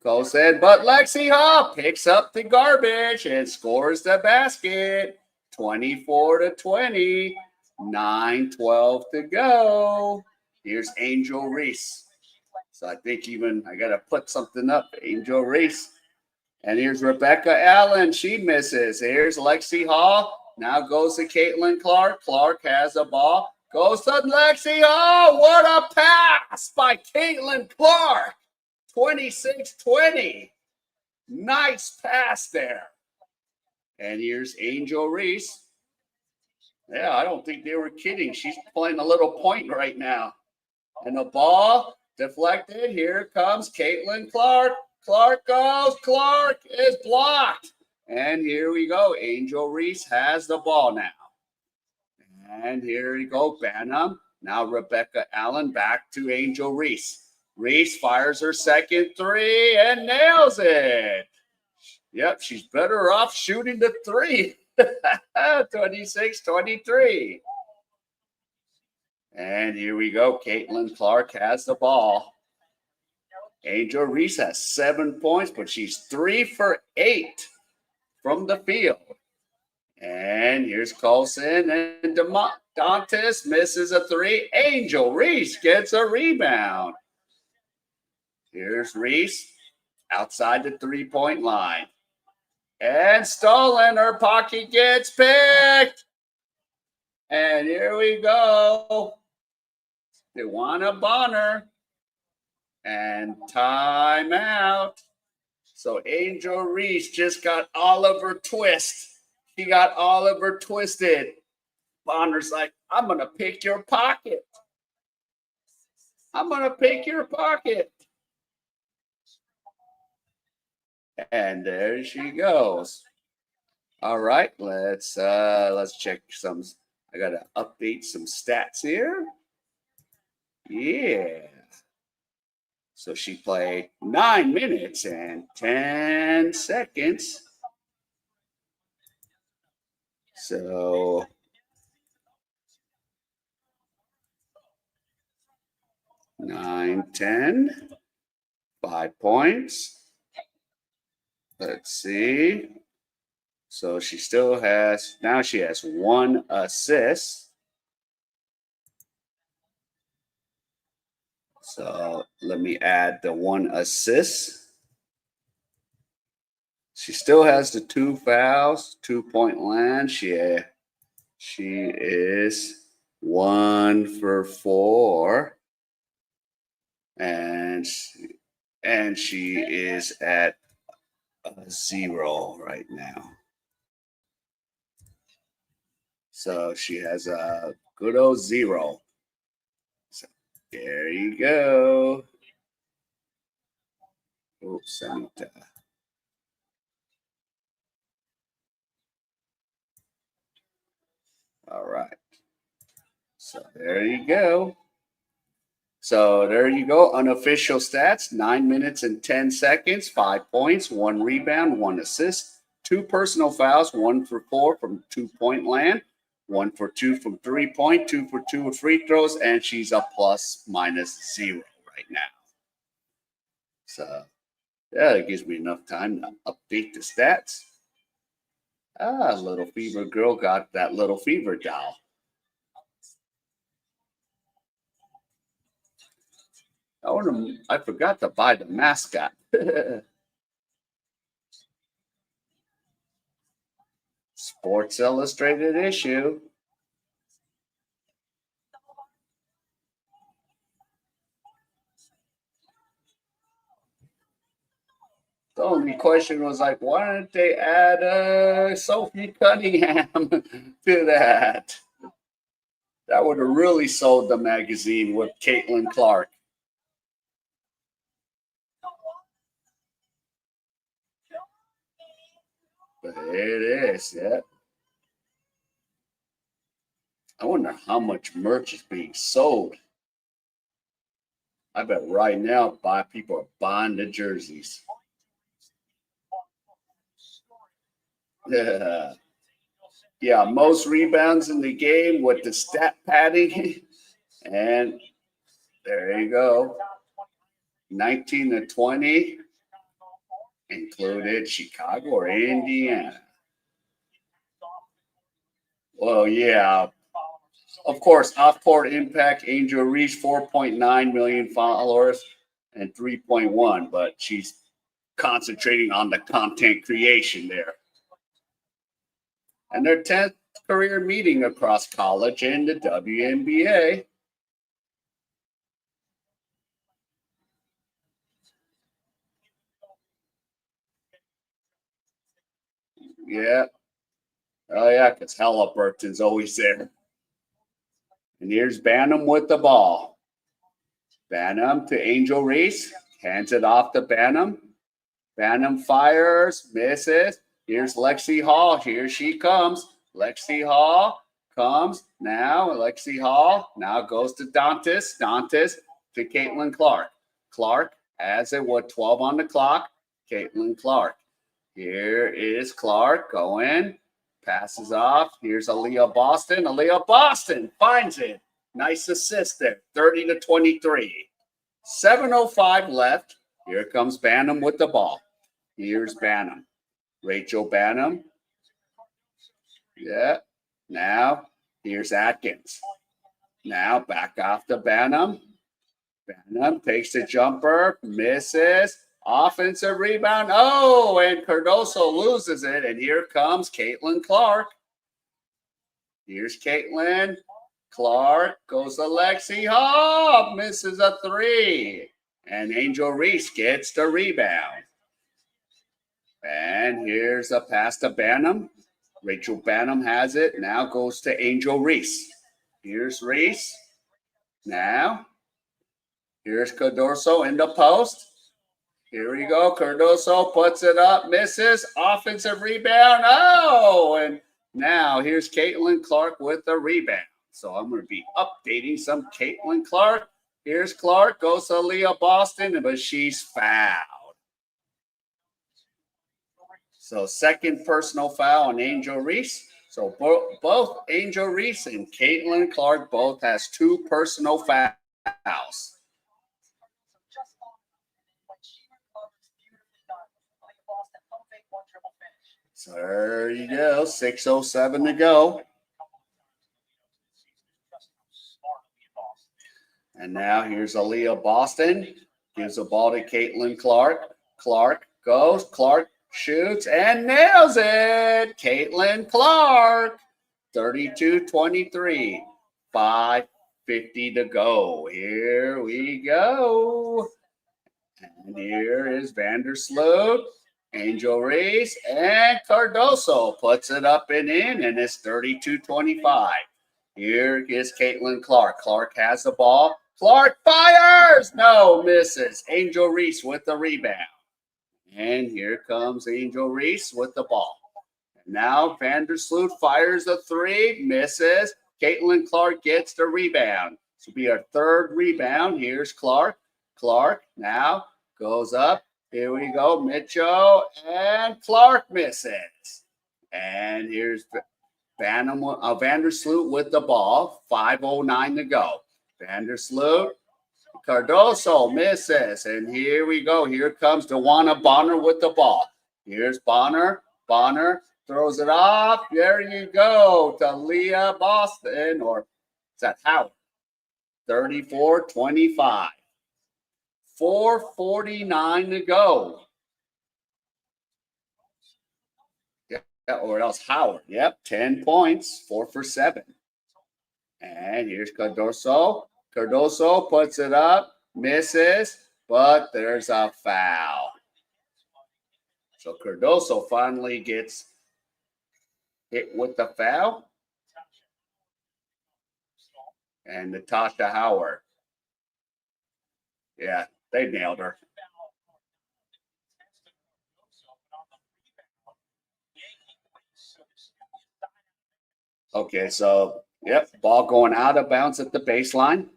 Colson, but Lexi Hall picks up the garbage and scores the basket. 24-20. 9:12 to go. Here's Angel Reese. So I think even I got to put something up. Angel Reese. And here's Rebecca Allen. She misses. Here's Lexi Hall. Now goes to Caitlin Clark. Clark has a ball. Goes to Lexi Hall. What a pass by Caitlin Clark. 26-20. Nice pass there. And here's Angel Reese. Yeah, I don't think they were kidding. She's playing a little point right now. And the ball deflected. Here comes Caitlin Clark. Clark goes. Clark is blocked. And here we go. Angel Reese has the ball now. And here we go. Banham. Now Rebecca Allen back to Angel Reese. Reese fires her second three and nails it. Yep, she's better off shooting the three. 26-23. And here we go. Caitlin Clark has the ball. Angel Reese has 7 points, but she's 3 for 8 from the field. And here's Colson, and Dantas misses a three. Angel Reese gets a rebound. Here's Reese outside the three-point line. And stolen. Her pocket gets picked. And here we go. DeWanna Bonner. And timeout. So Angel Reese just got Oliver Twist. He got Oliver twisted. Bonner's like, I'm going to pick your pocket. I'm going to pick your pocket. And there she goes. All right, let's check some. I got to update some stats here. Yeah. So she played 9 minutes and 10 seconds. So nine, 10, 5 points. Let's see. So she still has, now she has 1 assist. So let me add the 1 assist. She still has the 2 fouls, 2-point land. She is 1 for 4. And she is at 0 right now. So she has a good old 0. So there you go. Oops, I need to. All right. So there you go. So there you go. Unofficial stats: 9 minutes and 10 seconds, 5 points, 1 rebound, 1 assist, 2 personal fouls, 1 for 4 from 2-point land, 1 for 2 from 3-point, 2 for 2 with free throws, and she's a plus minus 0 right now. So yeah, it gives me enough time to update the stats. Little Fever Girl got that Little Fever doll. I forgot to buy the mascot. Sports Illustrated issue. The only question was like, why didn't they add Sophie Cunningham to that? That would have really sold the magazine with Caitlin Clark. But it is, yeah. I wonder how much merch is being sold. I bet right now people are buying the jerseys. Yeah. Yeah, most rebounds in the game with the stat padding. And there you go. 19 to 20 included Chicago or Indiana. Well, yeah. Of course, off-court impact, Angel Reese, 4.9 million followers and 3.1, but she's concentrating on the content creation there. And their 10th career meeting across college and the WNBA. Yeah. Oh, yeah, because Halliburton's always there. And here's Banham with the ball. Banham to Angel Reese. Hands it off to Banham. Banham fires, misses. Here's Lexi Hall. Here she comes. Lexi Hall comes now. Lexi Hall now goes to Dantas. Dantas to Caitlin Clark. Clark has it with 12 on the clock. Caitlin Clark. Here is Clark going. Passes off. Here's Aliyah Boston. Aliyah Boston finds it. Nice assist there. 30 to 23. 7:05 left. Here comes Banham with the ball. Here's Banham. Rachel Banham. Yeah. Now, here's Atkins. Now, back off to Banham. Banham takes the jumper, misses. Offensive rebound. Oh, and Cardoso loses it. And here comes Caitlin Clark. Here's Caitlin. Clark goes to Lexi Hall. Misses a 3. And Angel Reese gets the rebound. And here's a pass to Banham. Rachel Banham has it. Now goes to Angel Reese. Here's Reese. Now, here's Cardoso in the post. Here we go. Cardoso puts it up, misses. Offensive rebound. Oh, and now here's Caitlin Clark with the rebound. So I'm going to be updating some Caitlin Clark. Here's Clark, goes to Leah Boston, but she's fouled. So second personal foul on Angel Reese. So both Angel Reese and Caitlin Clark both has 2 personal fouls. So there you go, 6:07 to go. And now here's Aliyah Boston. Gives the ball to Caitlin Clark. Clark goes. Clark shoots and nails it. Caitlin Clark. 32-23. 5:50 to go. Here we go. And here is Vandersloot. Angel Reese, and Cardoso puts it up and in, and it's 32-25. Here is Caitlin Clark. Clark has the ball. Clark fires! No, misses. Angel Reese with the rebound. And here comes Angel Reese with the ball. And now Vandersloot fires a three, misses. Caitlin Clark gets the rebound. This will be our third rebound. Here's Clark. Clark now goes up. Here we go. Mitchell and Clark misses. And here's Vandersloot with the ball. 5:09 to go. Vandersloot. Cardoso misses. And here we go. Here comes Dewana Bonner with the ball. Here's Bonner. Bonner throws it off. There you go. To Aliyah Boston. Or is that Howard? 34-25. 4:49 to go. Yeah, or else Howard. Yep, 10 points, 4 for 7. And here's Cardoso. Cardoso puts it up, misses, but there's a foul. So Cardoso finally gets hit with the foul. And Natasha Howard. Yeah, they nailed her. Okay, so, yep, ball going out of bounds at the baseline.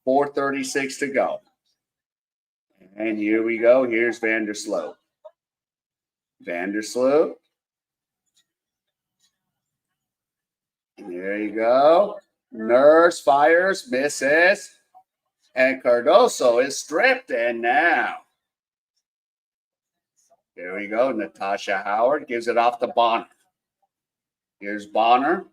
4:36 to go. And here we go. Here's Vandersloot. Vandersloot. And there you go. Nurse fires, misses. And Cardoso is stripped. And now, here we go. Natasha Howard gives it off to Bonner. Here's Bonner.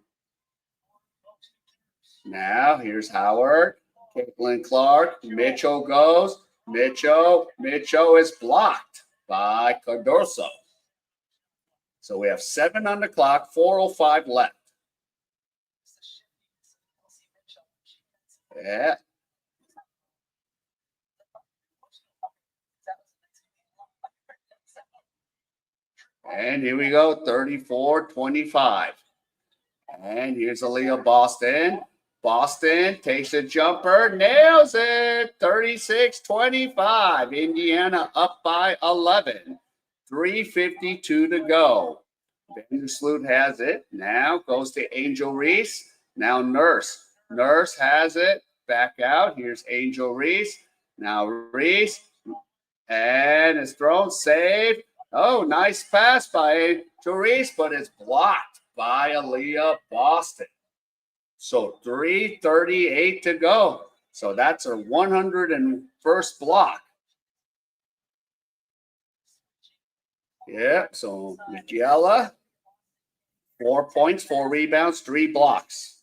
Now, here's Howard. Caitlin Clark. Mitchell goes. Mitchell is blocked by Cardoso. So we have 7 on the clock, 4:05 left. Yeah. And here we go, 34-25. And here's Aliyah Boston. Boston takes a jumper, nails it, 36-25. Indiana up by 11. 3:52 to go. Vandersloot has it. Now goes to Angel Reese. Now Nurse. Nurse has it. Back out. Here's Angel Reese. Now Reese. And it's thrown. Saved. Oh, nice pass by Angel Reese, but it's blocked by Aliyah Boston. So 3:38 to go. So that's her 101st block. Yeah, so Michaela, 4 points, 4 rebounds, 3 blocks.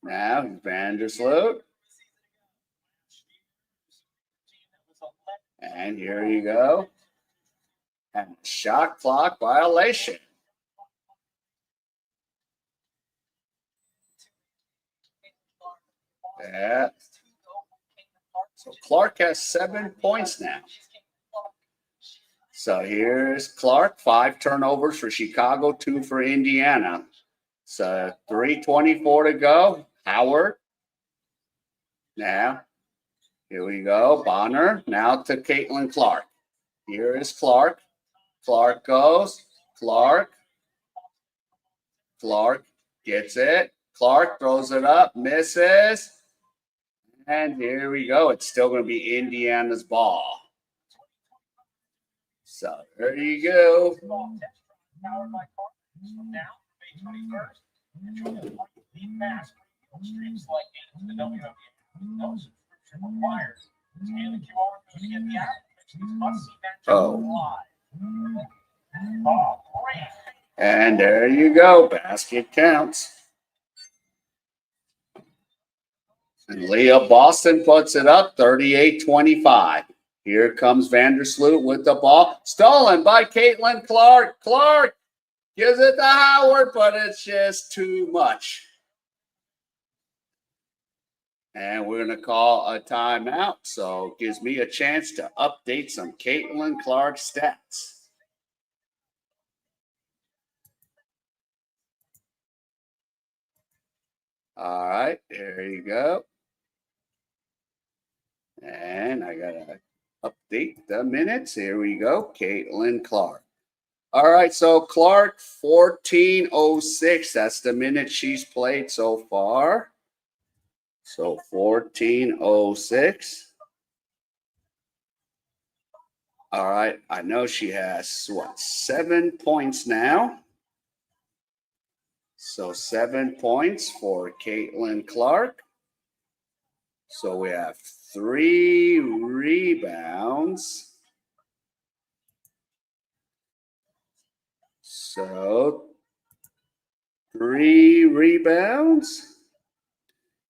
Now Vandersloot. And here you go. And shot clock violation. Yeah. So Clark has 7 points now. So here's Clark, 5 turnovers for Chicago, 2 for Indiana. So 3:24 to go. Howard. Now, here we go. Bonner. Now to Caitlin Clark. Here is Clark. Clark goes. Clark. Clark gets it. Clark throws it up. Misses. And here we go. It's still going to be Indiana's ball. So there you go. Oh. And there you go. Basket counts. And Leah Boston puts it up 38-25. Here comes Vandersloot with the ball. Stolen by Caitlin Clark. Clark gives it to Howard, but it's just too much. And we're going to call a timeout. So it gives me a chance to update some Caitlin Clark stats. All right, there you go. And I got to update the minutes. Here we go. Caitlin Clark. All right, so Clark, 14:06. That's the minute she's played so far. So 14:06. All right, I know she has, 7 points now. So 7 points for Caitlin Clark. So we have 3 rebounds. So 3 rebounds.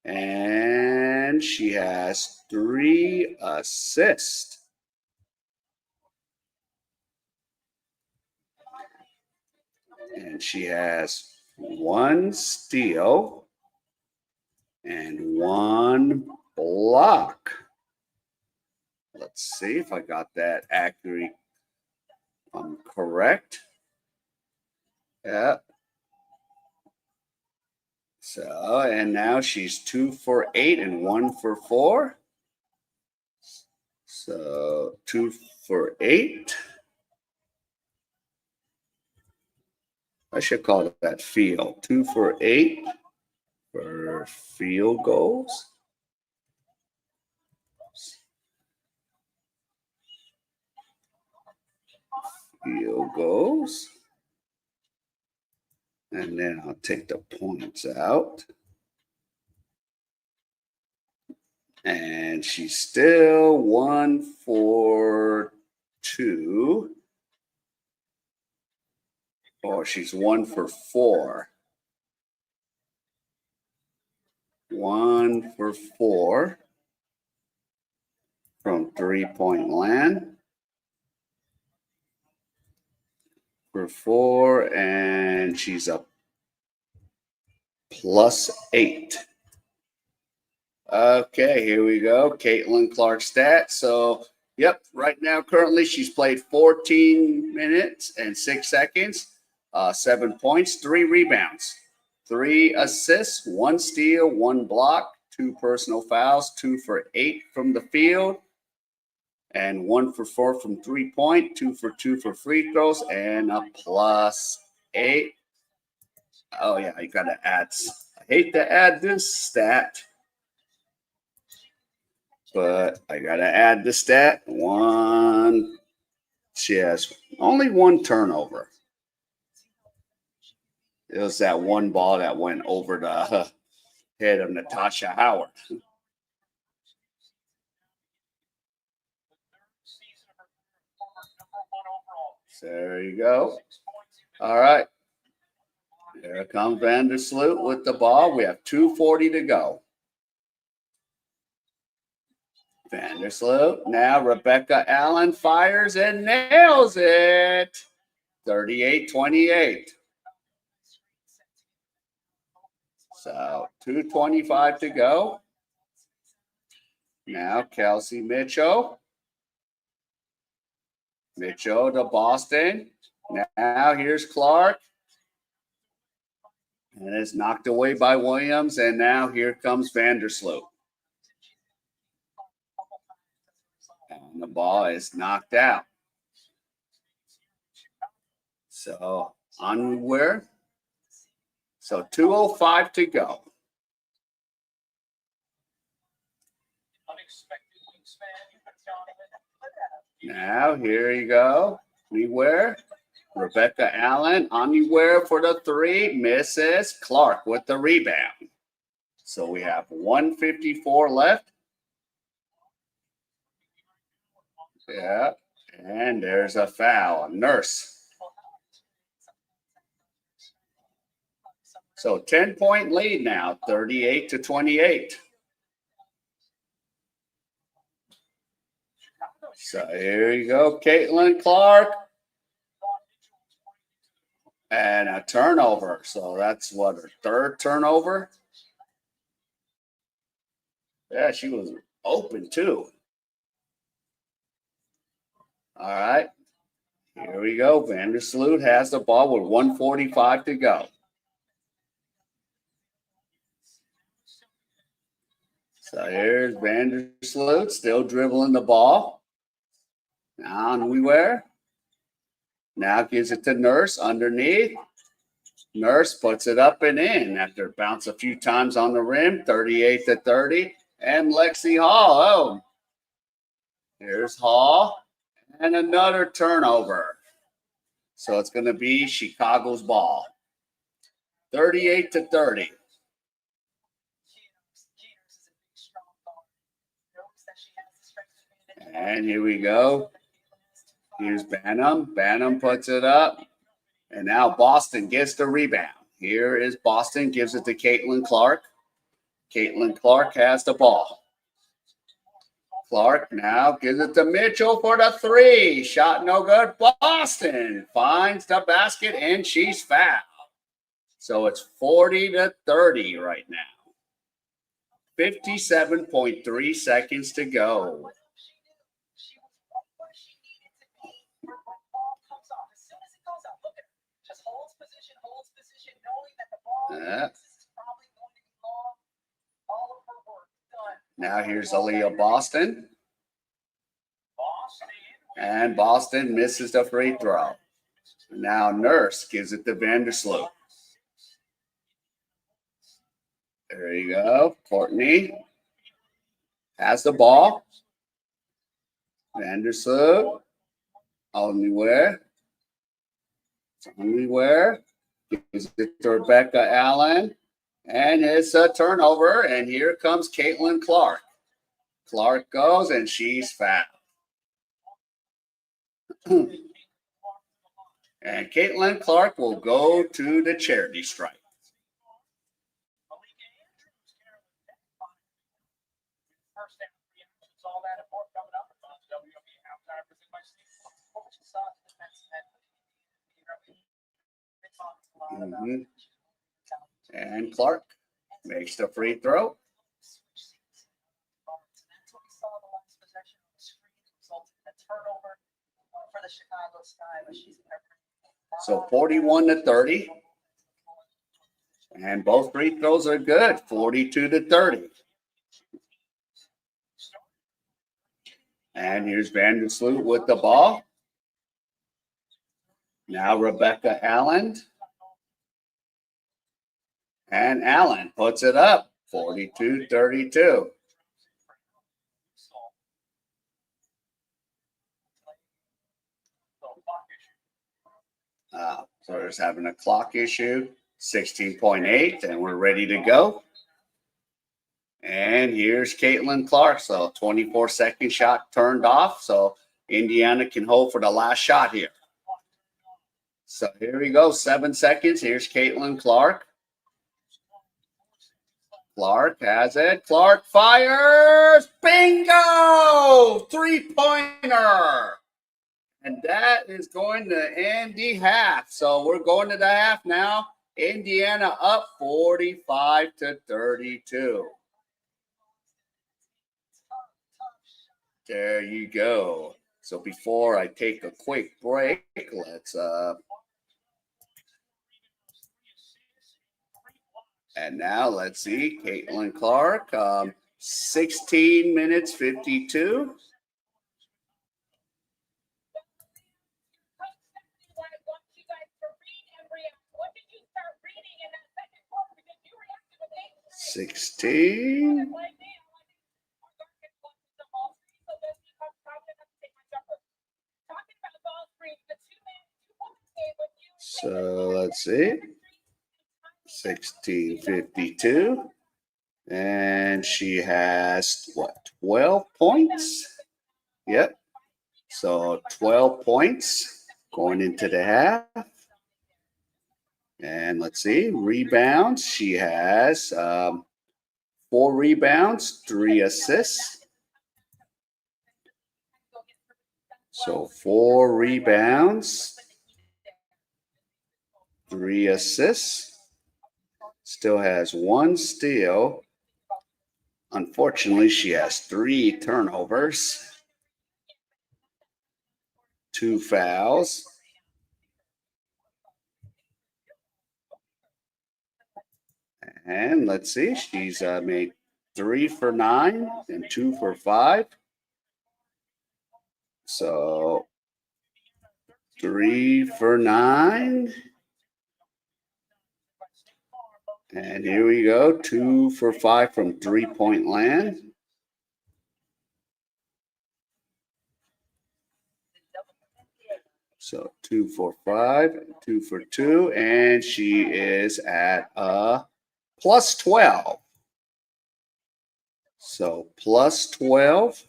And she has 3 assists. And she has 1 steal and 1 block. Let's see if I got that accurate. Correct. Yeah. So, and now she's 2 for 8 and 1 for 4. So 2 for 8. I should call that field. 2 for 8 for field goals. Field goals. And then I'll take the points out. And she's still 1 for 2. Or she's 1 for 4. 1 for 4 from 3-point land. For 4, and she's up +8. Okay, here we go. Caitlin Clark stats. So, yep, right now, currently, she's played 14 minutes and 6 seconds, 7 points, 3 rebounds, 3 assists, 1 steal, 1 block, 2 personal fouls, 2 for 8 from the field, and 1 for 4 from 3-point, 2 for 2 for free throws, and a +8. Oh, yeah, you got to add. I hate to add this stat, but I got to add the stat. 1. She has only 1 turnover. It was that 1 ball that went over the head of Natasha Howard. So there you go. All right. Here comes Vandersloot with the ball. We have 2:40 to go. Vandersloot. Now Rebecca Allen fires and nails it. 38-28. So 2:25 to go. Now Kelsey Mitchell. Mitchell to Boston. Now here's Clark. And it's knocked away by Williams. And now here comes Vandersloot. And the ball is knocked out. So onward. So 2:05 to go. Now here you go. Beware. Rebecca Allen, Anywhere for the 3, misses. Clark with the rebound. So we have 1:54 left. Yeah, and there's a foul. Nurse. So 10-point lead now, 38-28. So here you go, Caitlin Clark. And a turnover. So that's what, her 3rd turnover? Yeah, she was open too. All right. Here we go. Vandersloot has the ball with 1:45 to go. So here's Vandersloot still dribbling the ball. Now Newware. Now gives it to Nurse underneath. Nurse puts it up and in after bounce a few times on the rim. 38-30. And Lexi Hall. Oh, here's Hall. And another turnover. So it's going to be Chicago's ball. 38-30. And here we go. Here's Banham. Banham puts it up. And now Boston gets the rebound. Here is Boston, gives it to Caitlin Clark. Caitlin Clark has the ball. Clark now gives it to Mitchell for the three. Shot no good. Boston finds the basket and she's fouled. So it's 40-30 right now. 57.3 seconds to go. Now here's Aliyah Boston. And Boston misses the free throw. Now Nurse gives it to Vandersloot. There you go. Courtney has the ball. Vandersloot. Onlywhere. Gives it to Rebecca Allen. And it's a turnover. And here comes Caitlin Clark. Clark goes and she's fouled. And Caitlin Clark will go to the charity stripe. Mm-hmm. And Clark makes the free throw. So 41-30. And both free throws are good. 42-30. And here's Vandersloot with the ball. Now Rebecca Allen. And Allen puts it up. 42-32. So we're just having a clock issue. 16.8, and we're ready to go. And here's Caitlin Clark. So 24-second shot turned off. So Indiana can hold for the last shot here. So here we go. 7 seconds. Here's Caitlin Clark. Clark has it. Clark fires. Bingo! 3-pointer. And that is going to end the half. So we're going to the half now. Indiana up 45-32. There you go. So before I take a quick break, let's and now let's see. Caitlin Clark, 16 minutes 52. So let's see. 16:52. And she has what? 12 points? Yep. So 12 points going into the half. And let's see, rebounds. She has 4 rebounds, 3 assists. So 4 rebounds, 3 assists. Still has 1 steal Unfortunately, she has 3 turnovers, 2 fouls. And let's see, she's made 3 for 9 and 2 for 5. So 3 for 9. And here we go, 2 for 5 from 3-point land. So 2 for 5, 2 for 2, and she is at plus 12. So plus 12.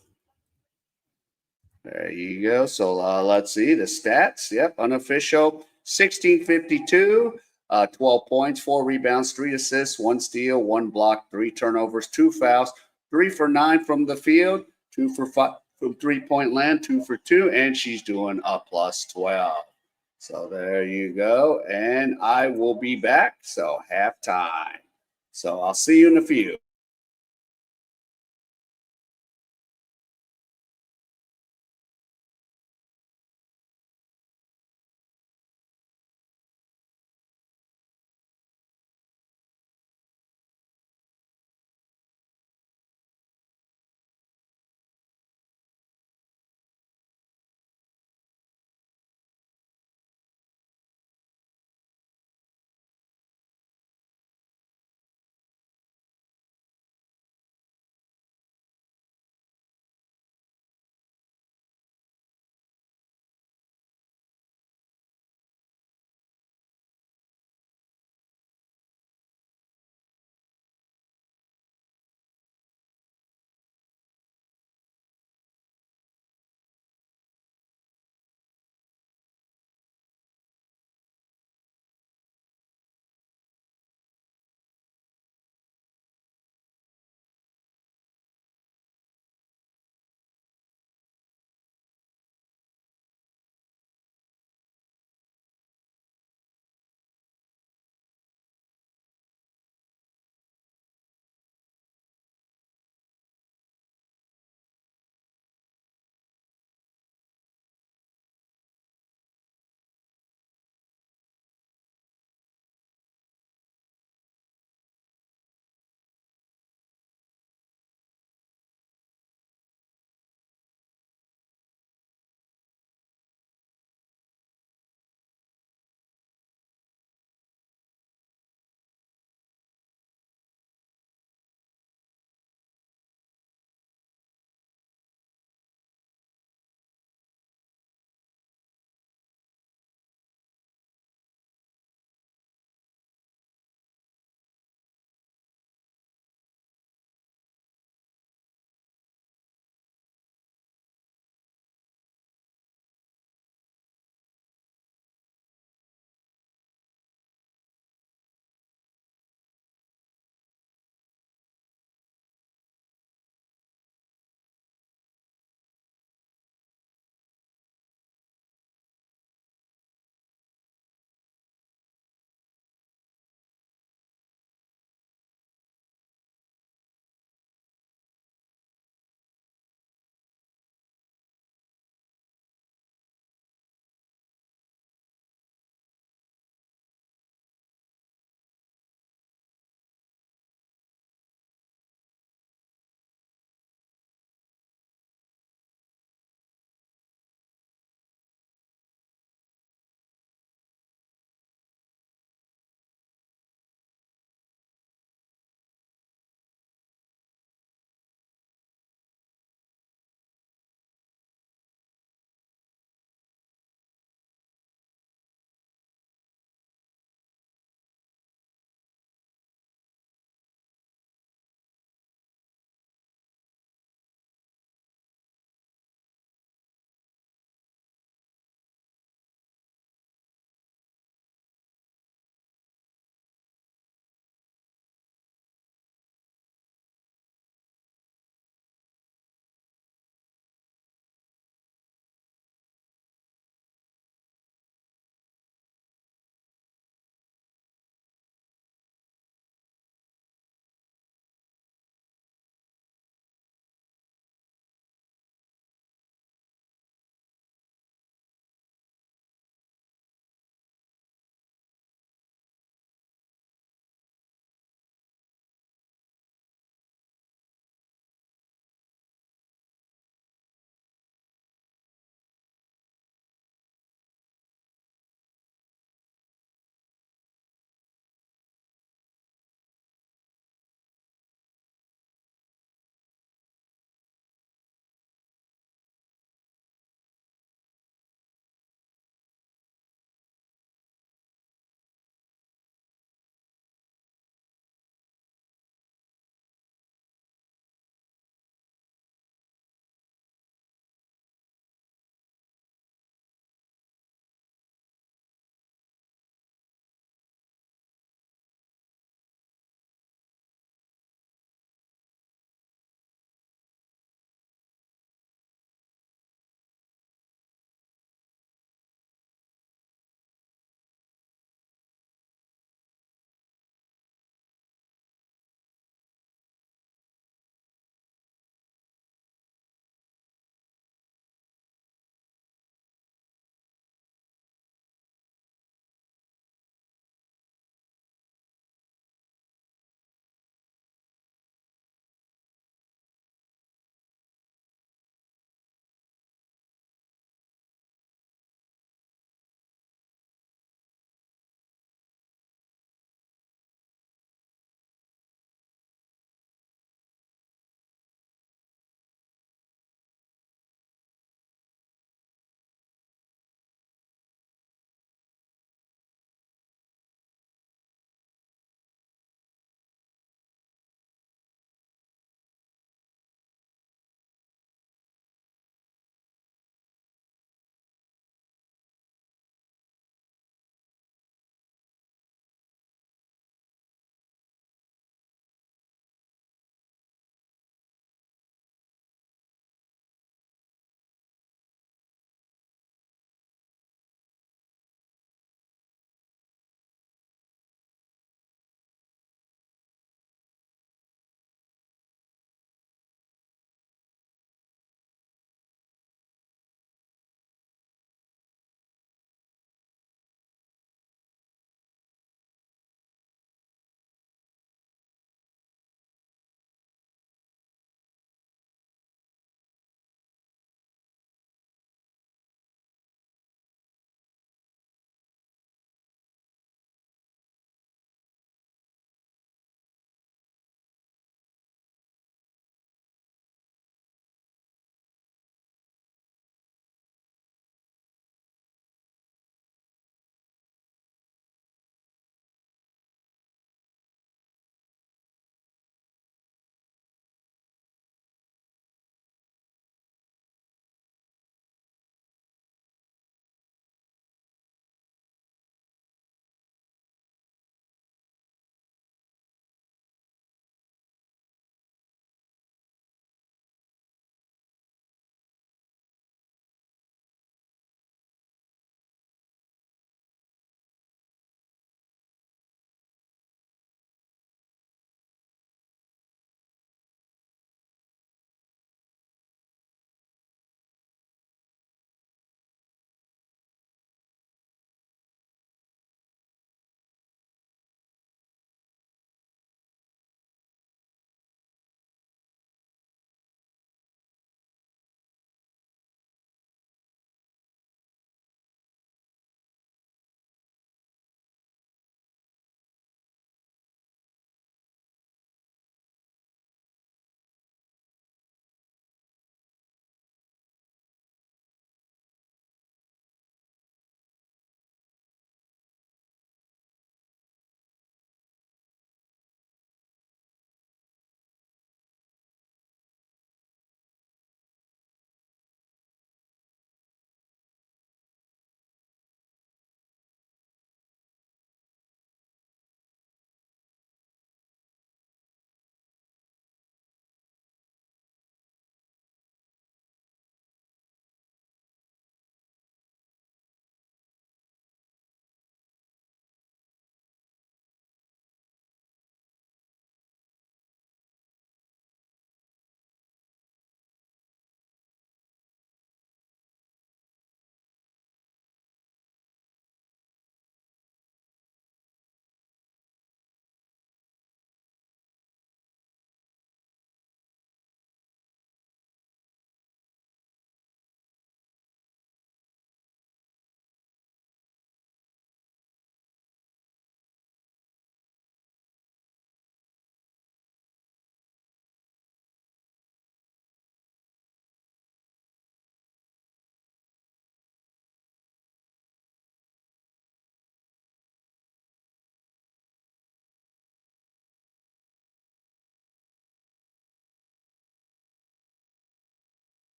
There you go. So let's see the stats. Yep, unofficial 1652, 12 points, 4 rebounds, 3 assists, 1 steal, 1 block, 3 turnovers, 2 fouls, 3 for 9 from the field, 2 for 5 from 3-point land, 2 for 2, and she's doing a plus 12. So there you go. And I will be back. So halftime. So I'll see you in a few.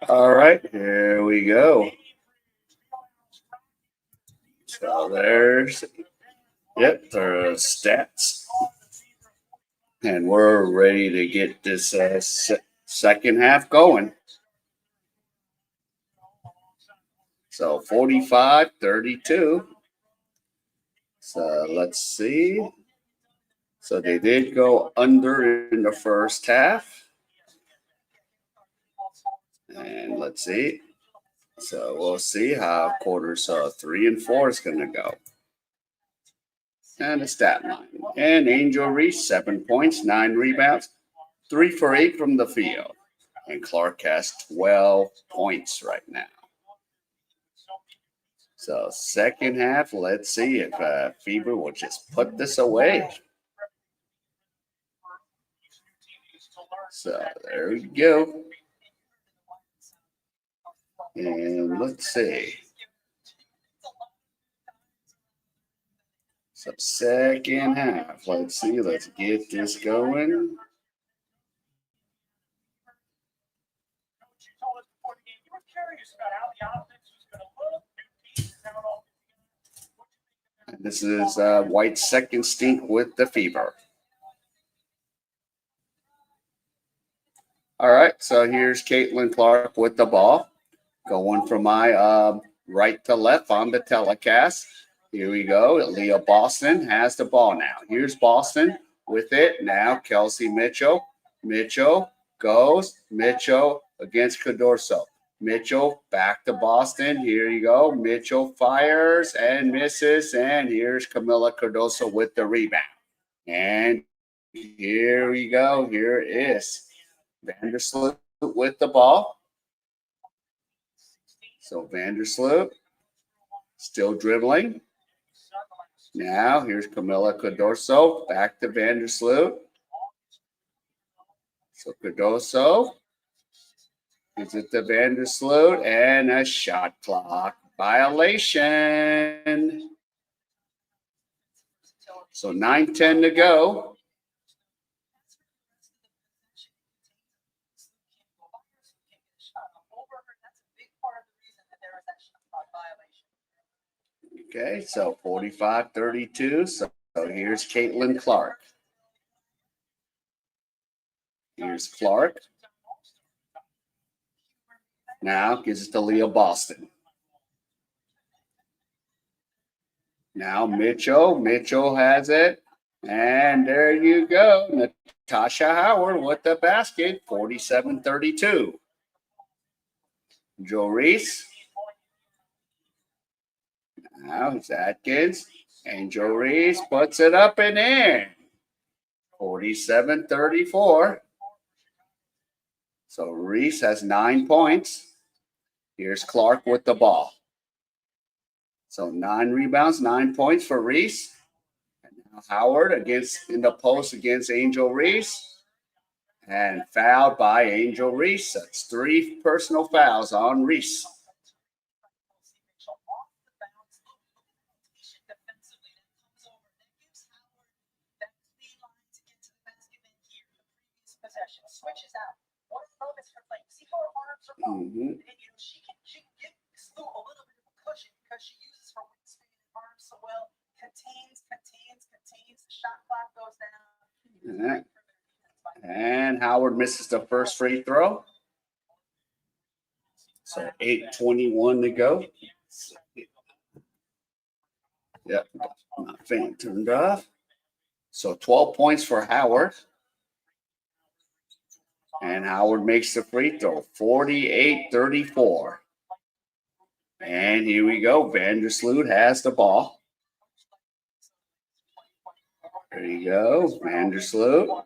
All right, here we go. So there's, yep, the stats. And we're ready to get this second half going. So 45-32. So let's see. So they did go under in the first half. And let's see. So we'll see how quarters 3 and 4 is going to go. And the stat line. And Angel Reese, 7 points, 9 rebounds, 3 for 8 from the field. And Clark has 12 points right now. So second half, let's see if Fever will just put this away. So there we go. And let's see. So second half, let's see. Let's get this going. And this is White's second stink with the Fever. All right, so here's Caitlin Clark with the ball. Going from my right to left on the telecast. Here we go. Aliyah Boston has the ball now. Here's Boston with it. Now Kelsey Mitchell. Mitchell goes. Mitchell against Cadorso. Mitchell back to Boston. Here you go. Mitchell fires and misses. And here's Camila Cardoso with the rebound. And here we go. Here is Vandersloot with the ball. So Vandersloot still dribbling. Now here's Camila Cardoso. Back to Vandersloot. So Cardoso gives it to Vandersloot and a shot clock violation. So 9:10 to go. Okay, so 45-32. So here's Caitlin Clark. Here's Clark. Now gives it to Leah Boston. Now Mitchell. Mitchell has it. And there you go. Natasha Howard with the basket, 47-32. Joe Reese. Now it's Atkins. And Joe Reese puts it up and in. 47-34. So Reese has 9 points. Here's Clark with the ball. So 9 rebounds, 9 points for Reese. And now Howard in the post against Angel Reese. And fouled by Angel Reese. That's 3 personal fouls on Reese. Switches out. What a moment for play. See how her arms are long. And she can give Slew a little bit of a cushion because she uses her wingspan and arms so well. Contains. The shot clock goes down. And Howard misses the first free throw. So 8:21 to go. Yep, my fan turned off. So 12 points for Howard. And Howard makes the free throw, 48-34. And here we go. Vandersloot has the ball. There you go, Vandersloot.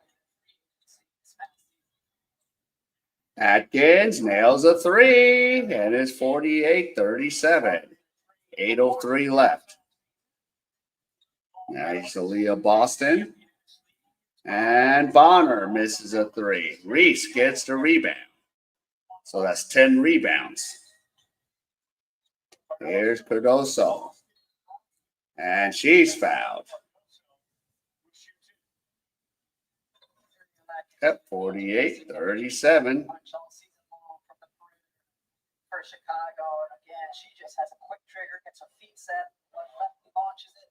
Atkins nails a 3, and it's 48-37. 8:03 left. Now he's Aliyah Boston. And Bonner misses a 3. Reese gets the rebound. So that's 10 rebounds. Here's Cardoso. And she's fouled. At 48-37. For Chicago, and again, she just has a quick trigger, gets her feet set, launches it.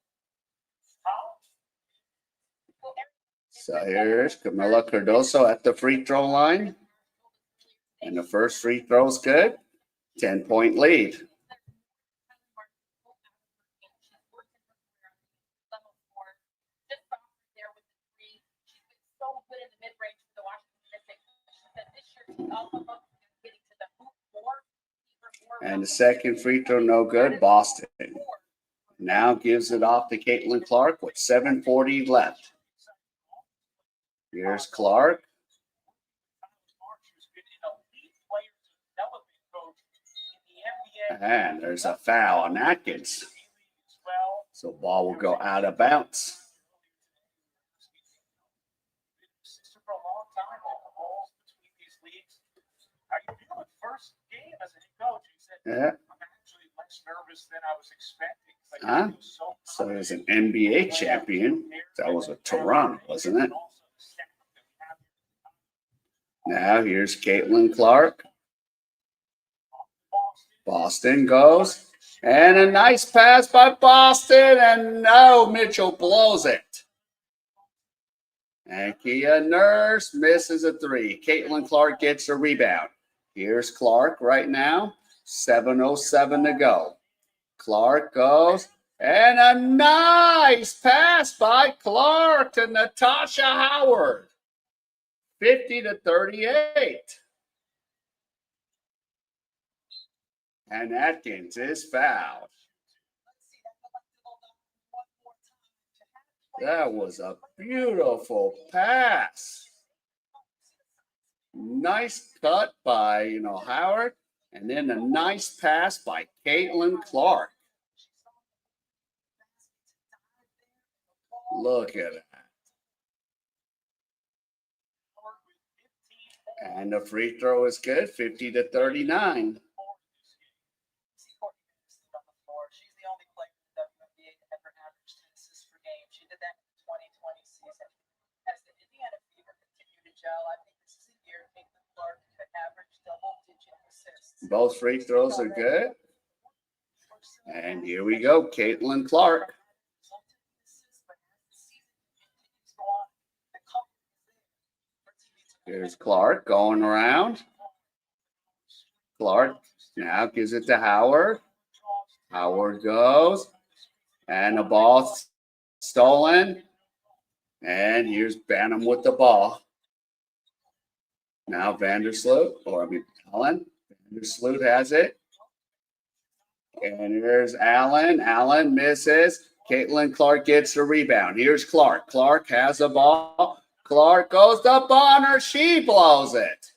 So here's Camila Cardoso at the free throw line. And the first free throw is good. 10-point lead. And the second free throw, no good. Boston now gives it off to Caitlin Clark with 7:40 left. Here's Clark. And there's a foul on Atkins. So ball will go out of bounds. Yeah. I'm actually less nervous than I was expecting. Huh? So there's an NBA champion. That was with Toronto, wasn't it? Now here's Caitlin Clark. Boston goes. And a nice pass by Boston. And no, Mitchell blows it. And Kia Nurse misses a three. Caitlin Clark gets a rebound. Here's Clark right now. 7:07 to go. Clark goes. And a nice pass by Clark to Natasha Howard. 50-38. And Atkins is fouled. That was a beautiful pass. Nice cut by, Howard. And then a nice pass by Caitlin Clark. Look at that. And the free throw is good, 50-39. She's the only player in the WNBA to ever average 10 assists per game. She did that in the 2020 season. As the Indiana Fever continue to gel, I think this is a year Caitlin Clark could average double-digit assists. Both free throws are good. And here we go, Caitlin Clark. Here's Clark going around. Clark now gives it to Howard. Howard goes. And the ball stolen. And here's Banham with the ball. Now Allen. Vandersloot has it. And here's Allen. Allen misses. Caitlin Clark gets the rebound. Here's Clark. Clark has the ball. Clark goes to Bonner. She blows it.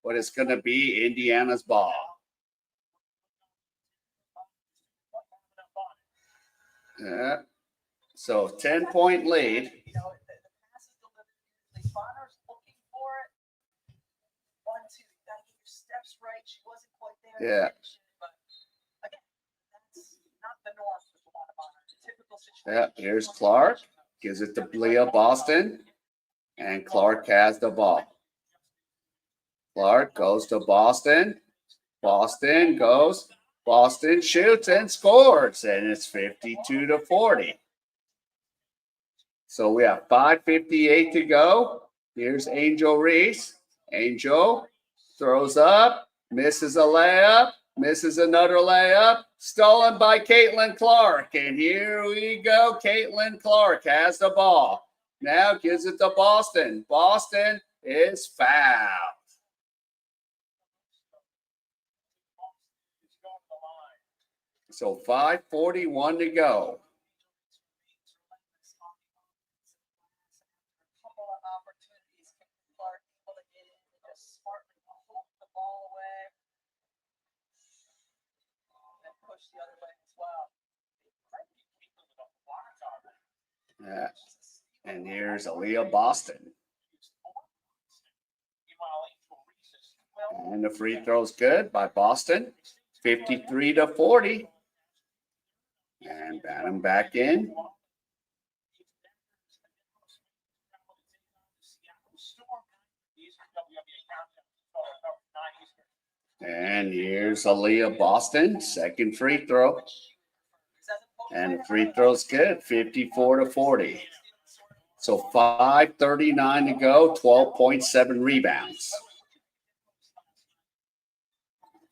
But it's going to be Indiana's ball. Yeah. So 10-point lead. Yeah. Yeah, here's Clark. Gives it to Leah Boston. And Clark has the ball. Clark goes to Boston. Boston goes. Boston shoots and scores. And it's 52-40. So we have 5:58 to go. Here's Angel Reese. Angel throws up. Misses a layup. Misses another layup. Stolen by Caitlin Clark. And here we go. Caitlin Clark has the ball. Now gives it to Boston. Boston is fouled. So 5:41 to go. Yeah. And here's Aliyah Boston. And the free throw's good by Boston. 53-40. And Banham back in. And here's Aliyah Boston, second free throw. And the free throw's good, 54-40. So 5:39 to go, 12.7 rebounds.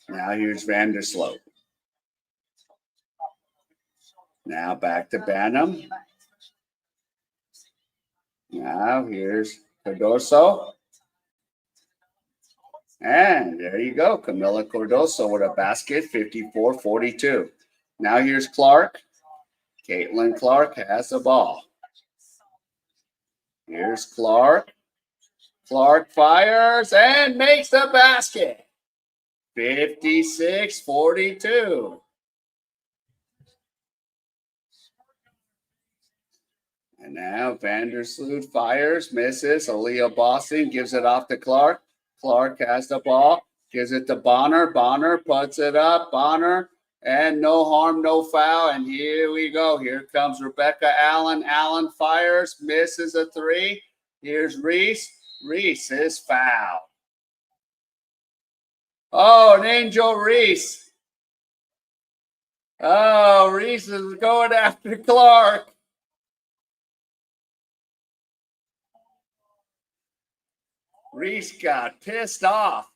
Now here's Vandersloot. Now back to Banham. Now here's Cardoso. And there you go, Camila Cardoso with a basket, 54-42. Now here's Clark. Caitlin Clark has the ball. Here's Clark. Clark fires and makes the basket. 56-42. And now Vandersloot fires, misses. Aliyah Boston gives it off to Clark. Clark has the ball, gives it to Bonner. Bonner puts it up. Bonner, and no harm, no foul. And here we go. Here comes Rebecca Allen. Allen fires, misses a three. Here's Reese. Reese is fouled. Oh, an Angel Reese. Oh, Reese is going after Clark. Reese got pissed off.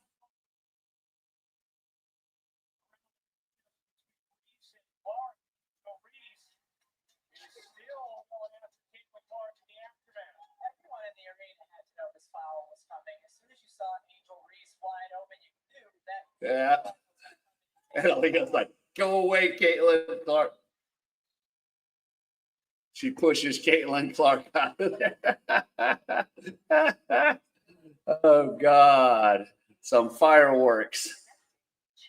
Everyone in the arena had to know this foul was coming. As soon as you saw Angel Reese wide open, you knew that. Yeah. And Aliyah's like, go away, Caitlin Clark. She pushes Caitlin Clark out of there. Oh, God. Some fireworks.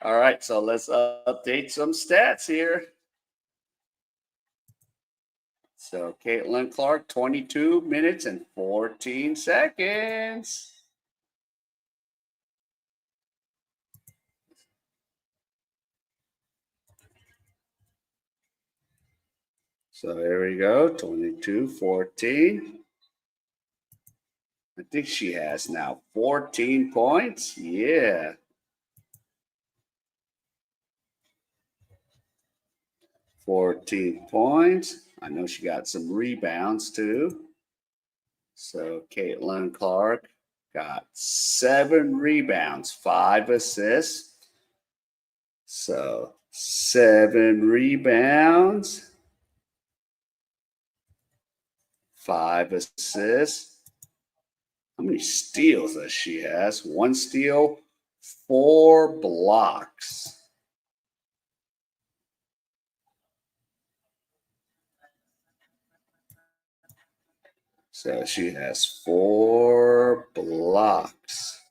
All right, so let's update some stats here. So Caitlin Clark, 22 minutes and 14 seconds. So there we go, 22-14. I think she has now 14 points. Yeah. 14 points. I know she got some rebounds too. So Caitlin Clark got 7 rebounds, 5 assists. So 7 rebounds, 5 assists. How many steals does she has? 1 steal, 4 blocks. So she has 4 blocks.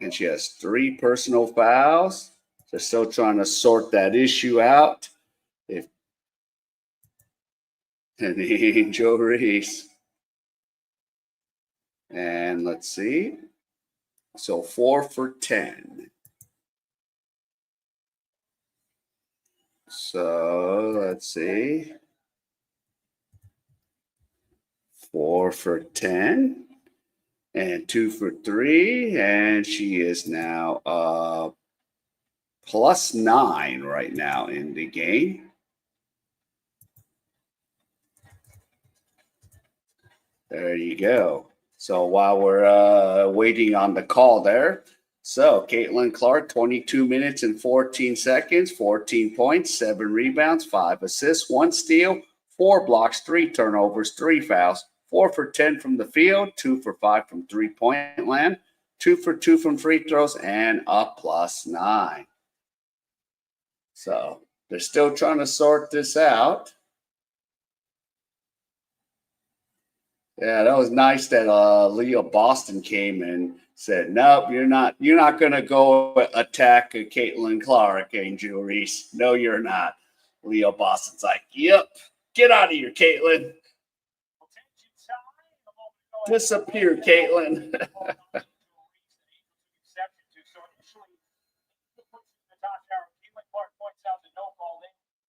And she has 3 personal fouls. They're still trying to sort that issue out. And the Angel Reese. And let's see. So 4 for 10. So let's see. 4 for 10. And 2 for 3. And she is now plus 9 right now in the game. There you go. So while we're waiting on the call there, so Caitlin Clark, 22 minutes and 14 seconds, 14 points, 7 rebounds, 5 assists, 1 steal, 4 blocks, 3 turnovers, 3 fouls, 4 for 10 from the field, 2 for 5 from three-point land, 2 for 2 from free throws, and a plus 9. So they're still trying to sort this out. Yeah, that was nice that Leo Boston came and said, "Nope, you're not going to go attack Caitlin Clark, Angel Reese. No, you're not." Leo Boston's like, "Yep, get out of here, Caitlin. Disappear, Caitlin."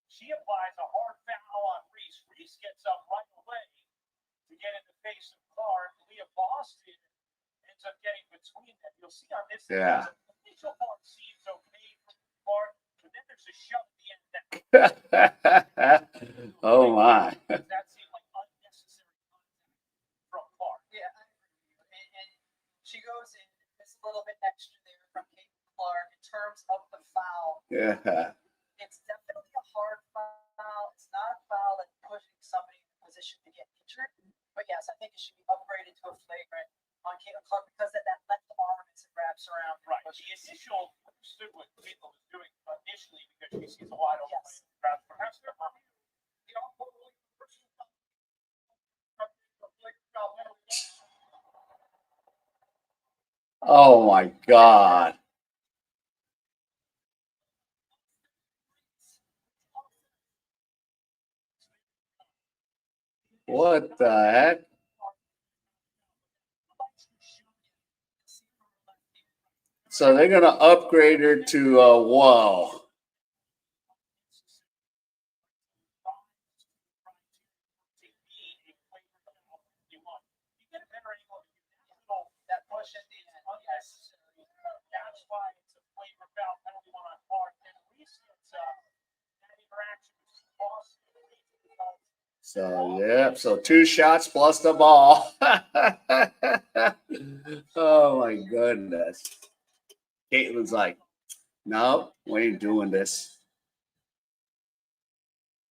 She applies a hard foul on Reese. Reese gets up right away to get in the face of Clark. Leah Boston ends up getting between them. You'll see on this. Yeah. Oh my. That seemed like unnecessary contact from Clark. Yeah, I agree with you. And she goes in, it's a little bit extra there from Kate Clark in terms of the foul. Yeah. It's definitely a hard foul. It's not a foul that's pushing somebody in a position to get injured. But yes, I think it should be upgraded to a flagrant on Caitlin Clark because of that left arm as it wraps around. Right. The initial understood what Caitlin was doing initially because she sees a wide open Yes. lane. Perhaps they're Oh my God. What the heck? So they're gonna upgrade her to whoa. That push at the end. Yes. That's why it's a flavor foul penalty one on Clark. And Reese gets that interaction with Boston. So yeah, so 2 shots plus the ball. Oh my goodness. Caitlin's like, no, we ain't doing this.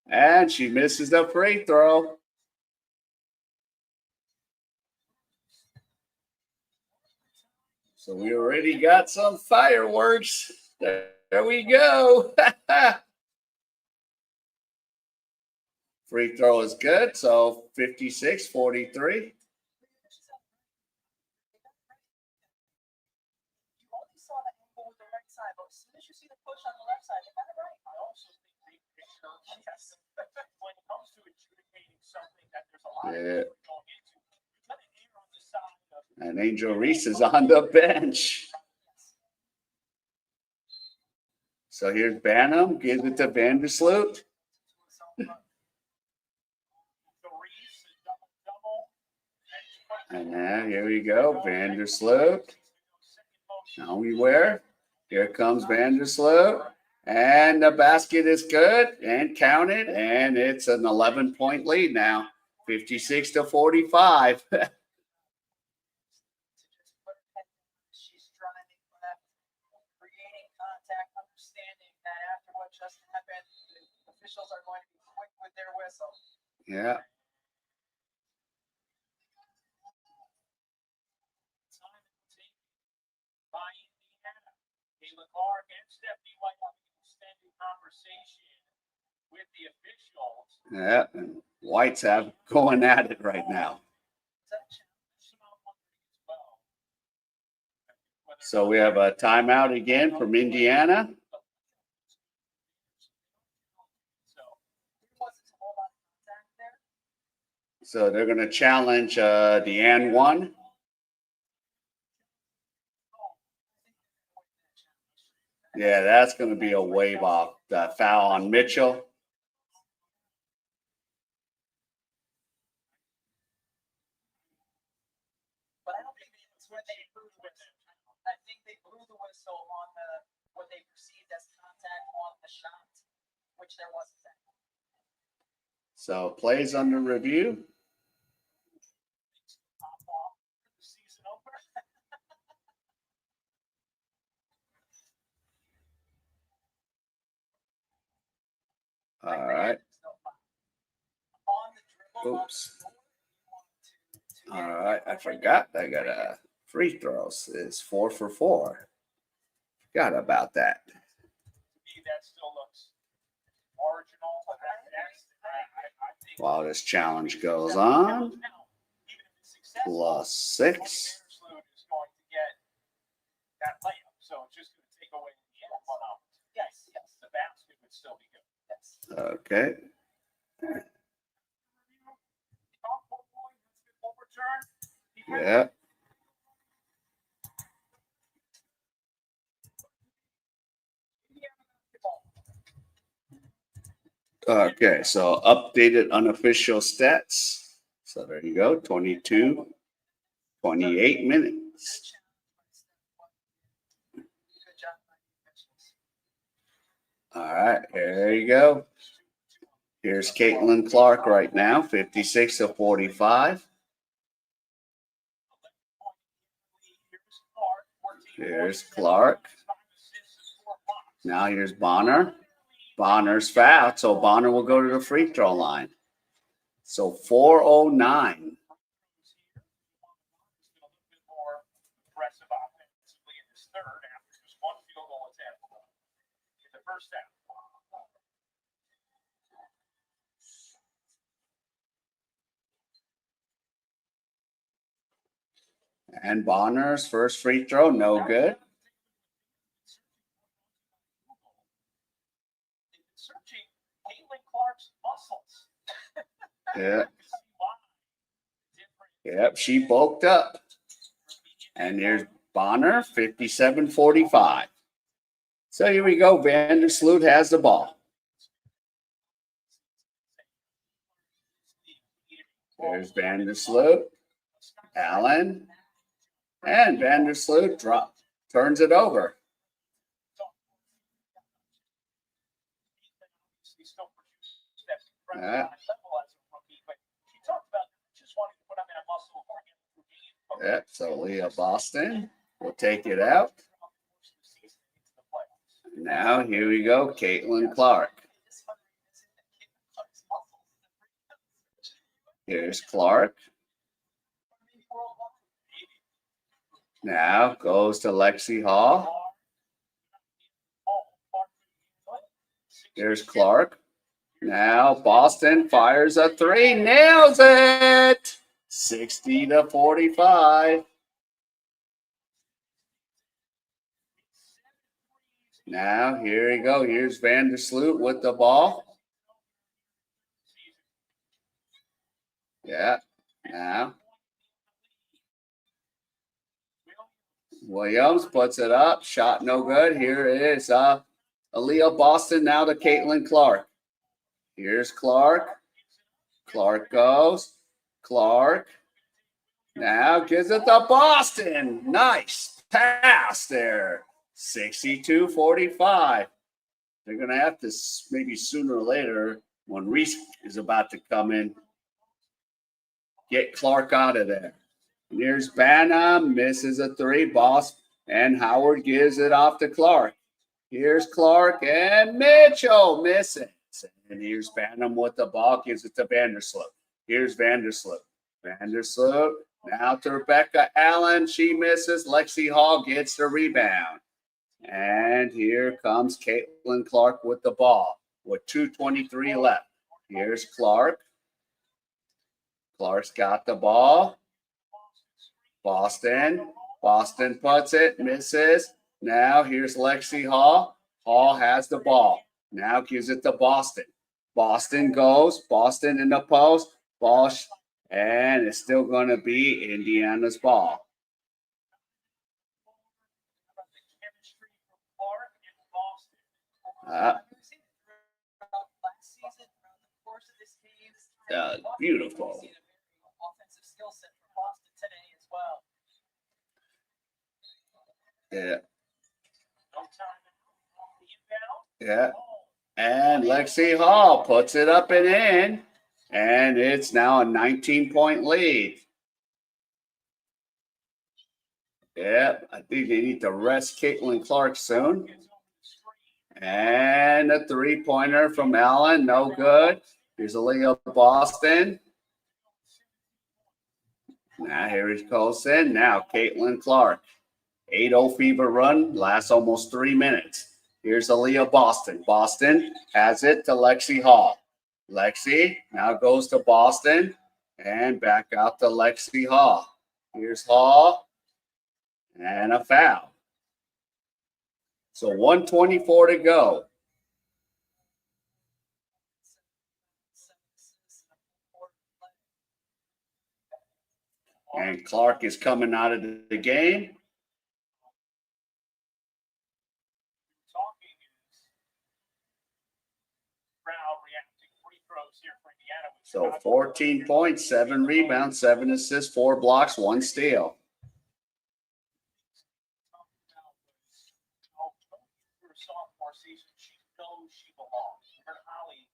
And she misses the free throw. So we already got some fireworks. There we go. Free throw is good. So 56-43. You only saw the angle with the right side, but as soon as you see the push on the left side, they got it right. I also think they picture when it comes to adjudicating something that there's a lot of Yeah. effort going into. You kind of err on the side of And Angel Reese is on the bench. So here's Banham, gives it to Vandersloot. And now here we go, Vandersloot. Now we where? Here comes Vandersloot. And the basket is good and counted. And it's an 11-point lead now. 56-45. She's driving left, creating contact, understanding that after what just happened, the officials are going to be quick with their whistle. Yeah. by Indiana. Kayla Clark and Stephanie White having an extended conversation with the officials. Yeah. And White's have going at it right now. So we have a timeout again from Indiana. So they're going to challenge the and one. Yeah, that's going to be a wave off. The foul on Mitchell. But I don't think it's when they blew the whistle. I think they blew the whistle on what they perceived as contact on the shot, which there wasn't that. So plays under review. All right. Oops. All right. I forgot I got a free throws. It's 4 for 4. Forgot about that. To me, that still looks marginal. I think While this challenge goes on, plus 6. is going to get that layup, so it's just going to take away the end one. Yes, yes. The basket would still be good. Yes. Okay. Yeah. Okay, so updated unofficial stats. So there you go, 22, 28 minutes. Good job by the officials. All right, here There you go. Here's Caitlin Clark right now, 56-45. Here's Clark. Now here's Bonner. Bonner's fouled, so Bonner will go to the free throw line. So 4:09. And Bonner's first free throw, no good. Searching Caitlin Clark's muscles. Yeah. Yep, she bulked up. And here's Bonner, 57-45. So here we go. Vandersloot has the ball. There's Vandersloot. Allen. And Vandersloot turns it over. Yep, so Leah Boston will take it out. Now here we go, Caitlin Clark. Here's Clark. Now goes to Lexi Hall. Here's Clark. Now Boston fires a three, nails it. 60-45. Now here we go. Here's Vandersloot with the ball. Yeah. Now Williams puts it up. Shot no good. Here is aliyah Boston now to Caitlin Clark. Here's Clark. Clark goes. Clark. Now gives it to Boston. Nice pass there. 62-45. They're going to have to maybe sooner or later when Reese is about to come in, get Clark out of there. And here's Banna, misses a three. Boss and Howard gives it off to Clark. Here's Clark and Mitchell misses. And here's Banham with the ball, gives it to Vandersloot. Here's Vandersloot. Vandersloot now to Rebecca Allen. She misses. Lexi Hall gets the rebound. And here comes Caitlin Clark with the ball with 2:23 left. Here's Clark. Clark's got the ball. Boston puts it, misses. Now here's Lexi Hall. Hall has the ball. Now gives it to Boston. Boston goes. Boston in the post. Ball, and it's still going to be Indiana's ball. Beautiful. Yeah. Yeah. And Lexi Hall puts it up and in. And it's now a 19-point lead. Yeah, I think they need to rest Caitlin Clark soon. And a three-pointer from Allen, no good. Here's aliyah Boston. Now here's Colson. Now Caitlin Clark. 8-0 fever run, lasts almost 3 minutes. Here's aliyah Boston. Boston has it to Lexi Hall. Lexi now goes to Boston and back out to Lexi Hall. Here's Hall and a foul. So 1:24 to go. And Clark is coming out of the game. So 14 points, 7 rebounds, 7 assists, 4 blocks, 1 steal. know she belongs. We heard Holly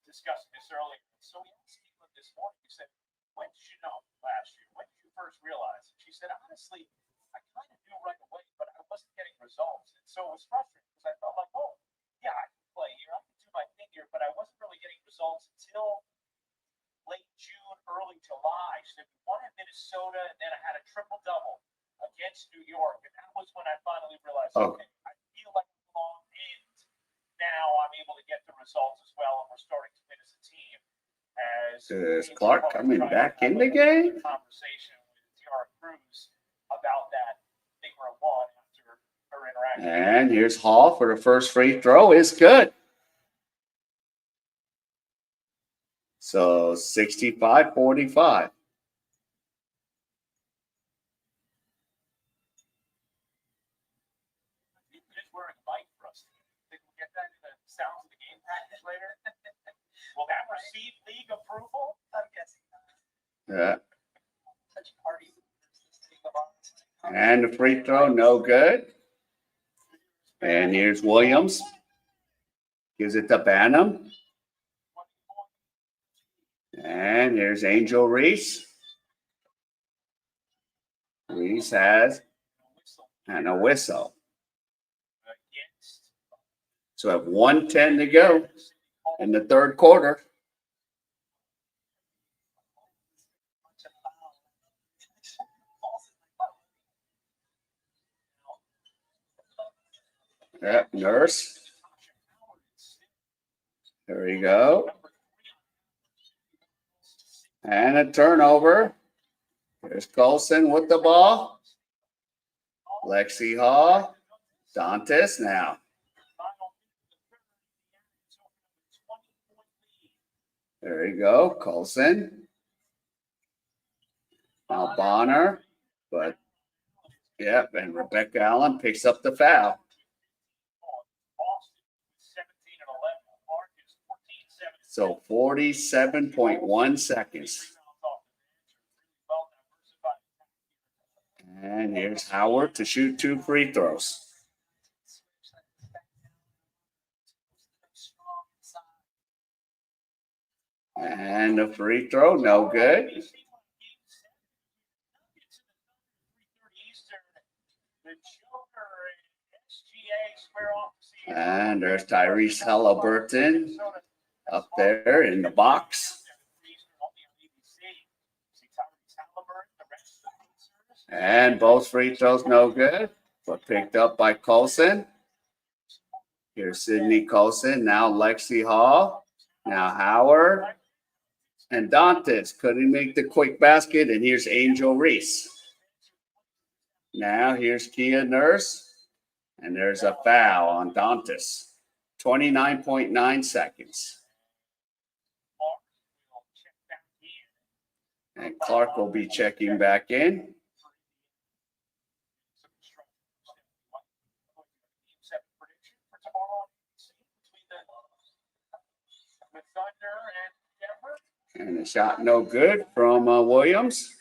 discussing this earlier. So we asked Caitlin this morning, we said, when did you know last year? When did you first realize? And she said, honestly, I kind of knew right away, but I wasn't getting results. And so it was frustrating because I felt like, oh, yeah, I can play here. I can do my thing here, but I wasn't really getting results until late June, early July. She said, we won at Minnesota, and then I had a triple-double against New York. And that was when I finally realized, okay, I feel like I belong, and now I'm able to get the results as well, and we're starting to win as a team. Is Clark coming back in the game? Conversation with Tiara Cruz about that. I think we're one after her interaction. And here's Hall for the first free throw. It's good. So 65-45. Wearing a mic for us. Think we'll get that in the sounds of the game package later? Will that receive league approval? I'm guessing not. Yeah. Such party. And the free throw, no good. And here's Williams. Gives it to Banham. And here's Angel Reese. Reese has and a whistle. So we have 1:10 to go in the third quarter. Yep, Nurse. There we go. And a turnover. There's Colson with the ball. Lexi Hall. Dantas now. There you go, Colson. Now Bonner, but yep, and Rebecca Allen picks up the foul. So 47.1 seconds. And here's Howard to shoot 2 free throws. And the free throw, no good. And there's Tyrese Halliburton up there in the box. And both free throws no good, but picked up by Colson. Here's Sydney Colson, now Lexi Hall, now Howard. And Dantas couldn't make the quick basket, and here's Angel Reese. Now here's Kia Nurse, and there's a foul on Dantas. 29.9 seconds. And Clark will be checking back in. And a shot no good from Williams.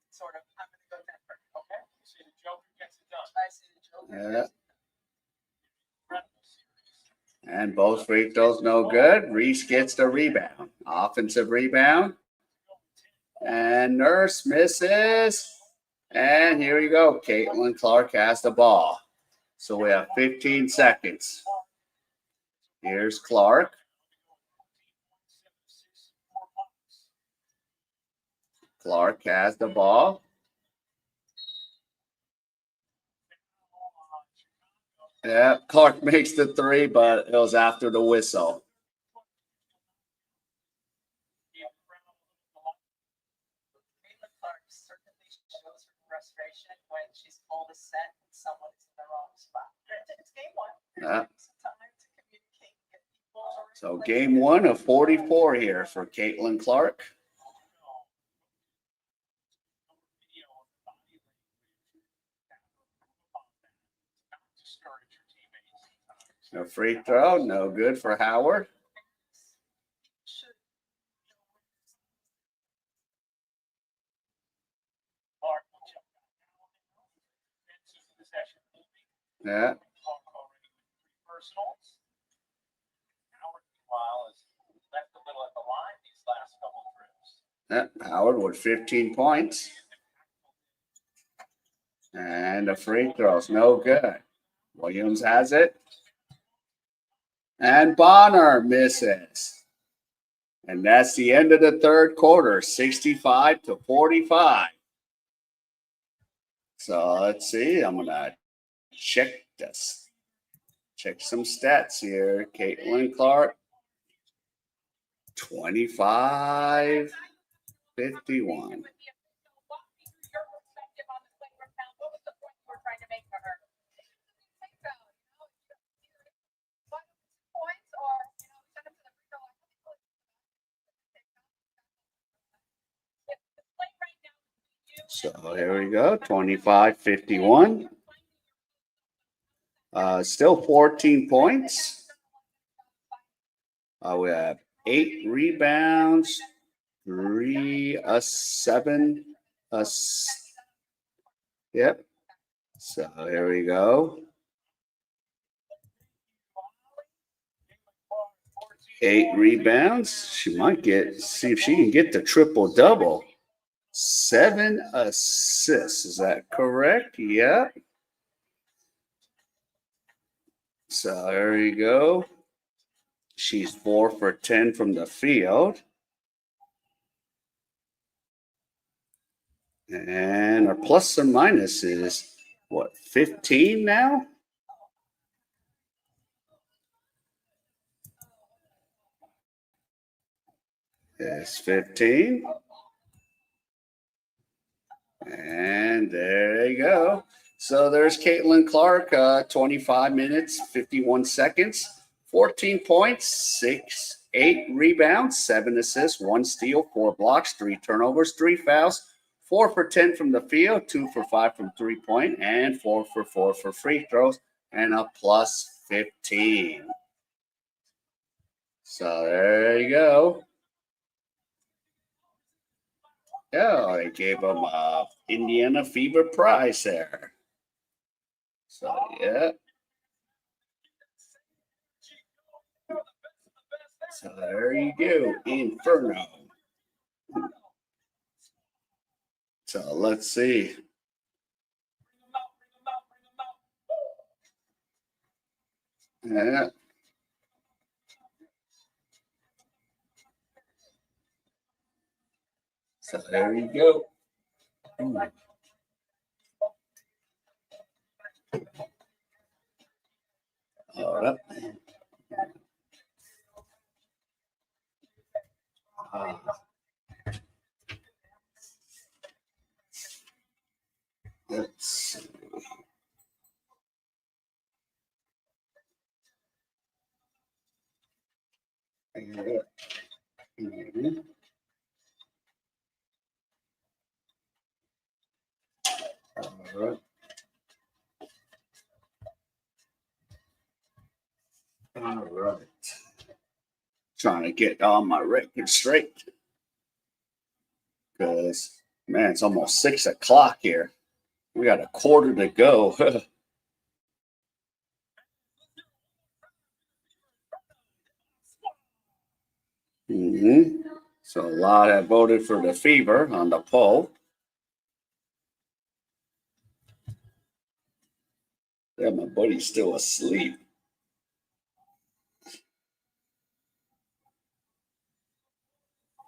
Sort of. I'm going to go Denver. Okay. You see the Joker gets it done. I see the Joker. Yeah. And both free throws no good. Reese gets the rebound. Offensive rebound. And Nurse misses. And here we go. Caitlin Clark has the ball. So we have 15 seconds. Here's Clark. Clark has the ball. Yeah, Clark makes the 3, but it was after the whistle. Caitlin Clark certainly shows her frustration when she's pulled a set and someone is in the wrong spot. It's game 1. Yeah. Some time to communicate, get people. So game 1 of 44 here for Caitlin Clark. No free throw, no good for Howard. session. Yeah. Talked already with personals. Howard, meanwhile, has left a little at the line these last couple of trips. Yeah. Howard with 15 points. And the free throws, no good. Williams has it. And Bonner misses. And that's the end of the third quarter, 65-45. So let's see. I'm going to check this. Check some stats here. Caitlin Clark, 25-51. So here we go, 25-51. Still 14 points. We have 8 rebounds, 7. Yep. So here we go. 8 rebounds. She might see if she can get the triple double. 7 assists. Is that correct? Yeah. So there you go. She's 4 for 10 from the field. And our plus or minus is what, 15 now? It's 15. And there you go. So there's Caitlin Clark, 25 minutes, 51 seconds, 14 points, 8 rebounds, 7 assists, 1 steal, 4 blocks, 3 turnovers, 3 fouls, 4 for 10 from the field, 2 for 5 from 3-point, and 4 for 4 for free throws, and a plus 15. So there you go. Yeah, I gave them a Indiana Fever prize there. So yeah. So there you go, Inferno. So let's see. Yeah. So there you go. Hold up. Let's see. Mm-hmm. All right. All right. Trying to get all my records straight. Because, man, it's almost 6 o'clock here. We got a quarter to go. Mm-hmm. So a lot have voted for the Fever on the poll. Yeah, my buddy's still asleep.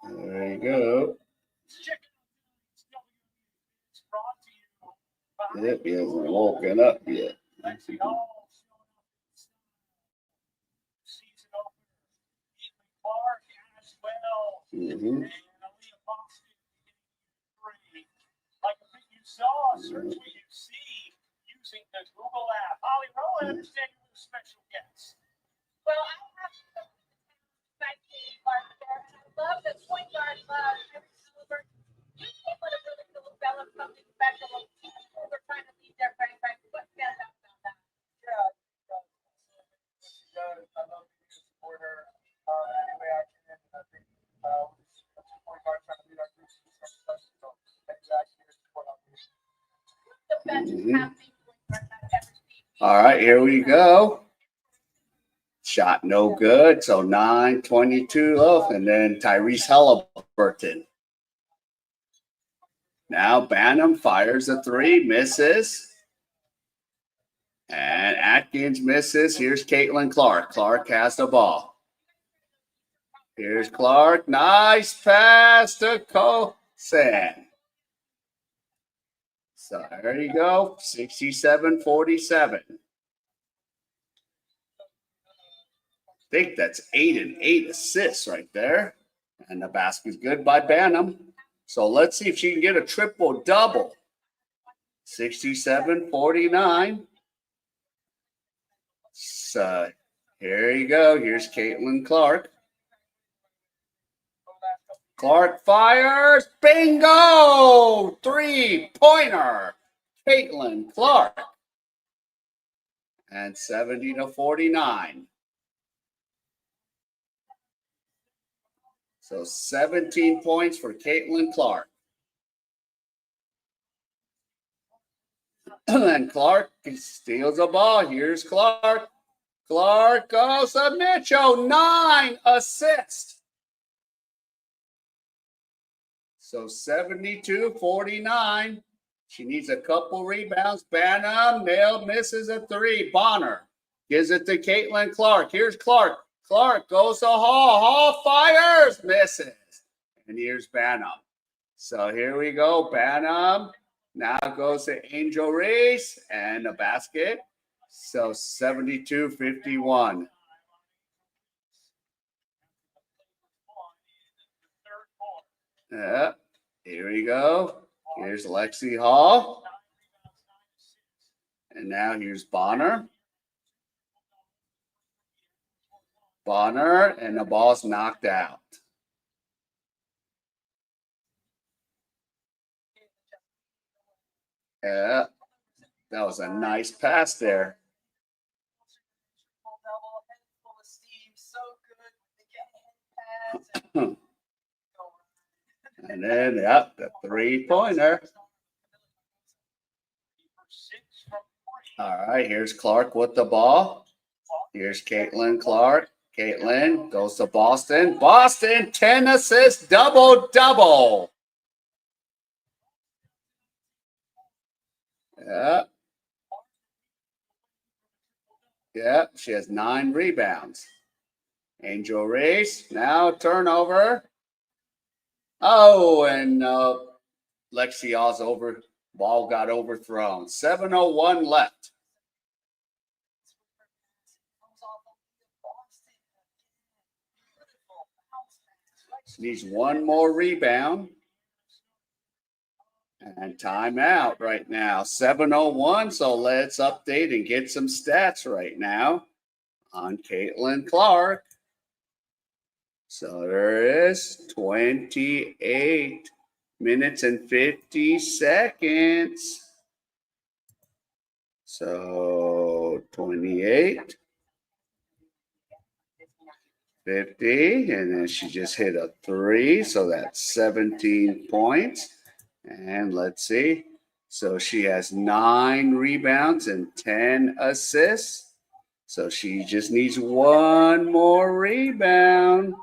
There you go. Yep, he hasn't woken up yet. Mm-hmm. Like you saw, search what you see using the Google app. Holly, roll, I understand you were a special guest. Well, I have to part there, and I love that point guard love every silver. You came with a really cool develop something special. People were trying to leave their franchise. What stands out about that? Yeah, I love being a supporter. Anyway, I can, and I think point guard trying to lead our group to some special. So, thanks, actually, support our group. What's the best happening point guard that All right, here we go. Shot no good. So 9-22 off. And then Tyrese Halliburton. Now Banham fires a three, misses. And Atkins misses. Here's Caitlin Clark. Clark has the ball. Here's Clark. Nice pass to Colson. So there you go. 67-47. I think that's 8 and 8 assists right there. And the basket's good by Banham. So let's see if she can get a triple double. 67-49. So here you go. Here's Caitlin Clark. Clark fires. Bingo! 3-pointer. Caitlin Clark. And 70-49. So 17 points for Caitlin Clark. And Clark steals the ball. Here's Clark. Clark goes to Mitchell. 9 assists. So 72-49. She needs a couple rebounds. Banham misses a three. Bonner gives it to Caitlin Clark. Here's Clark. Clark goes to Hall. Hall fires. Misses. And here's Banham. So here we go. Banham now goes to Angel Reese and the basket. So 72-51. Yeah, here we go. Here's Lexi Hall. And now here's Bonner. Bonner, and the ball's knocked out. Yeah, that was a nice pass there. And then, yep, the 3-pointer. All right, here's Clark with the ball. Here's Caitlin Clark. Caitlin goes to Boston. Boston, 10 assists, double-double. Yeah. Yeah, she has 9 rebounds. Angel Reese, now turnover. Oh, and Lexia's ball got overthrown. 7:01 left. She needs one more rebound. And timeout right now. 7:01. So let's update and get some stats right now on Caitlin Clark. So there is 28 minutes and 50 seconds. So 28, 50, and then she just hit a 3. So that's 17 points. And let's see. So she has 9 rebounds and 10 assists. So she just needs one more rebound.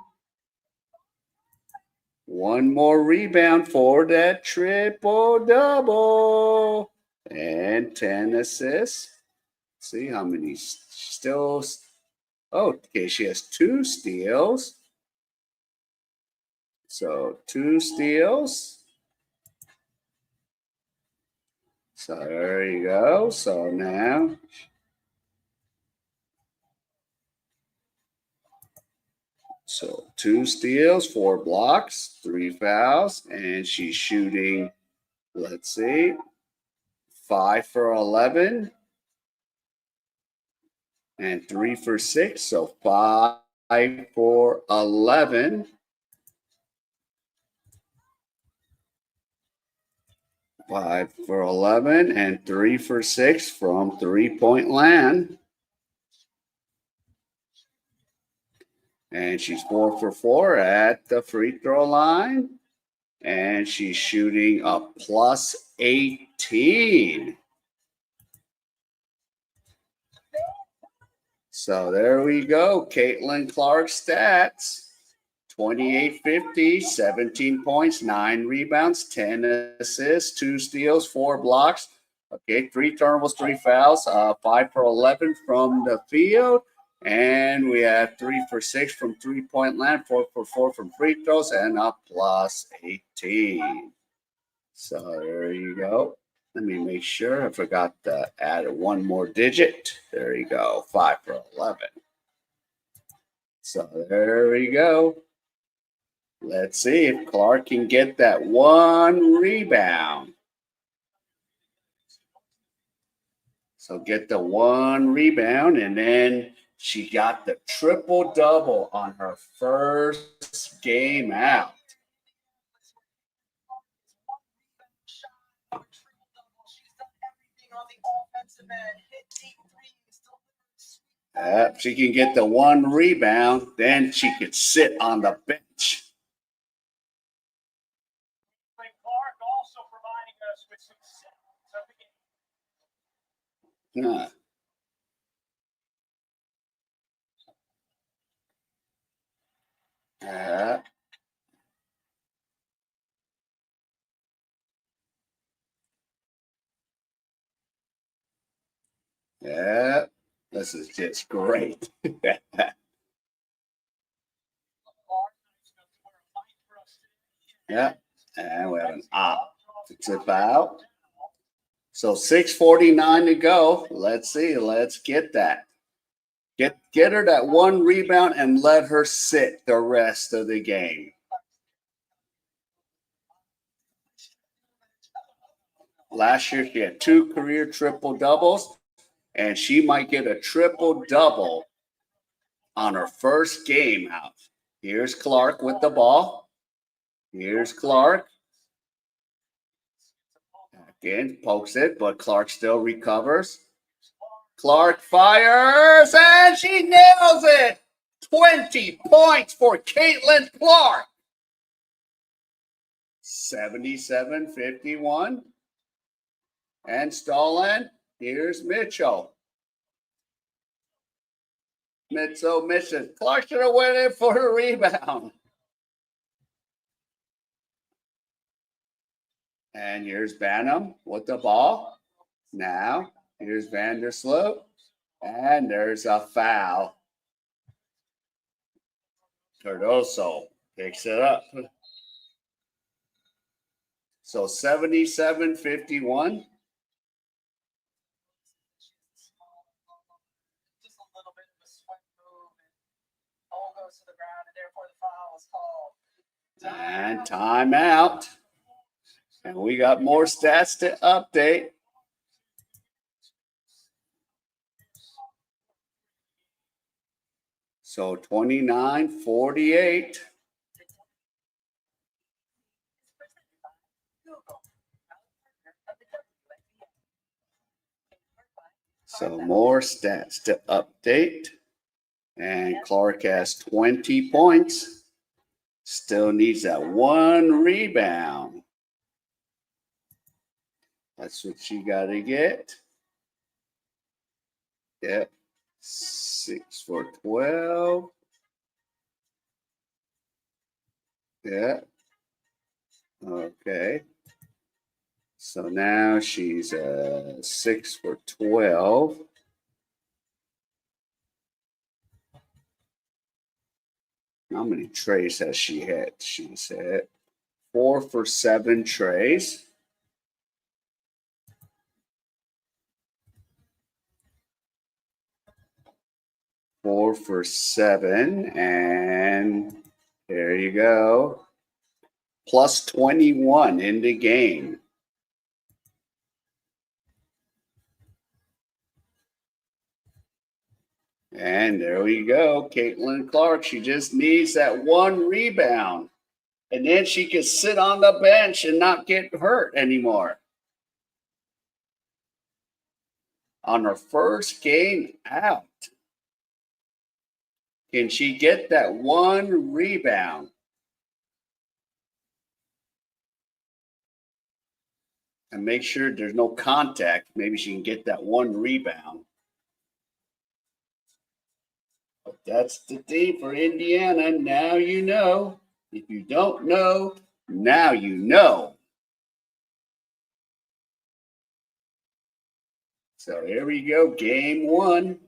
One more rebound for that triple-double. And 10 assists. Let's see how many still. Oh, okay, she has 2 steals. So 2 steals. So there you go. So now. So 2 steals, 4 blocks, 3 fouls, and she's shooting, let's see, 5 for 11 and 3 for 6. So 5 for 11. 5 for 11 and 3 for 6 from 3-point land. And she's 4 for 4 at the free throw line. And she's shooting a plus 18. So there we go. Caitlin Clark stats. 28-50, 17 points, 9 rebounds, 10 assists, 2 steals, 4 blocks. Okay, 3 turnovers, 3 fouls, 5 for 11 from the field. And we have 3 for 6 from 3-point land, 4 for 4 from free throws, and a plus 18. So there you go. Let me make sure I forgot to add one more digit. There you go, 5 for 11. So there we go. Let's see if Clark can get that one rebound. So get the one rebound, and then she got the triple-double on her first game out. If she can get the one rebound, then she could sit on the bench. Clark also providing us with some sets of the game. Yeah, this is just great. Yeah, and we have an op to tip out. So 6:49 to go. Let's see. Let's get that. Get her that one rebound and let her sit the rest of the game. Last year she had 2 career triple doubles, and she might get a triple double on her first game out. Here's Clark with the ball. Here's Clark. Again, pokes it, but Clark still recovers. Clark fires, and she nails it. 20 points for Caitlin Clark. 77-51. And Stalin, here's Mitchell. Mitchell misses. Clark should have went in for a rebound. And here's Banham with the ball. Now, here's Vandersloot. And there's a foul. Cardoso picks it up. So 77-51. Just a little bit of a sweat move, and ball goes to the ground, and therefore the foul is called. And timeout. And we got more stats to update. So 29-48. So more stats to update. And Clark has 20 points. Still needs that one rebound. That's what she got to get. Yep. 6 for 12. Yeah. Okay. So now she's 6 for 12. How many trays has she had? She's had 4 for 7 trays. Four for 7, and there you go. Plus 21 in the game. And there we go. Caitlin Clark, she just needs that one rebound. And then she can sit on the bench and not get hurt anymore. On her first game out, can she get that one rebound? And make sure there's no contact. Maybe she can get that one rebound. But that's the thing for Indiana. Now you know. If you don't know, now you know. So here we go, game one.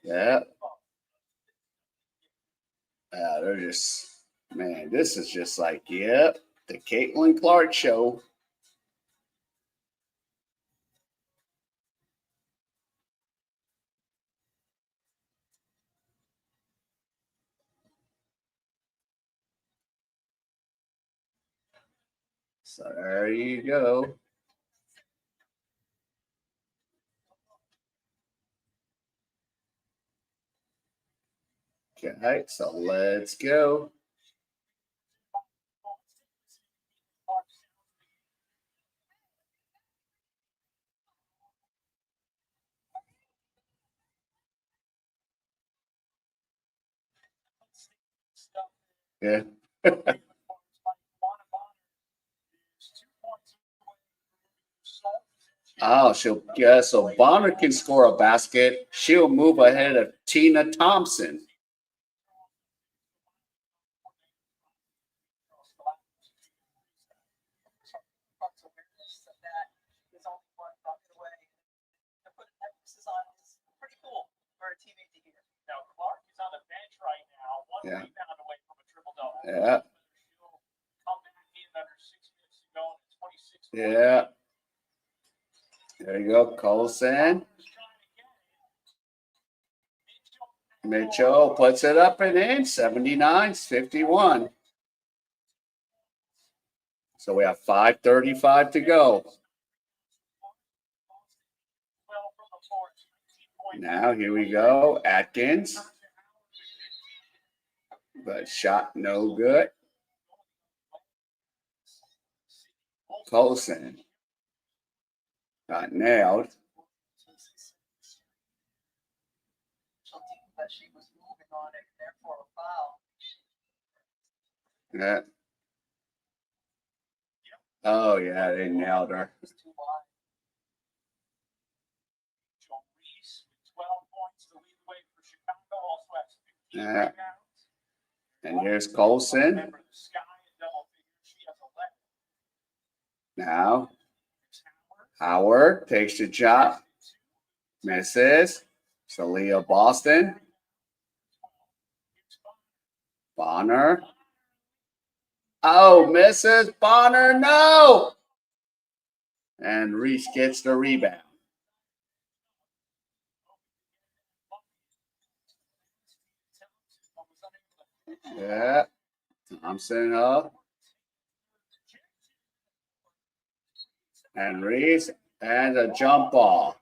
Yeah. They're just, man, this is just like, yep, the Caitlin Clark show. So there you go. Okay, so let's go. Yeah. Oh, so Bonner can score a basket. She'll move ahead of Tina Thompson. Now Clark is on the bench right now, one Yeah. rebound away from a triple-double. Yeah. She'll come back in under 6 minutes to go and 26. Yeah. There you go, Colson. Mitchell puts it up and in, 79-51. So we have 5:35 to go. Now here we go, Atkins. But shot no good. Colson got nailed. She was moving on it, therefore a foul. Yeah. Oh yeah, they nailed her. It was too wide. Reese with 12 points to lead the way for Chicago. Also has 15 Yeah. rebounds. And here's Colson. Remember the Sky in double figures. She has 11. Now Howard takes the shot. Misses. Aliyah Boston. Bonner. Oh, misses. Bonner, no. And Reese gets the rebound. Yeah. Thompson up. And Reese. And a jump ball.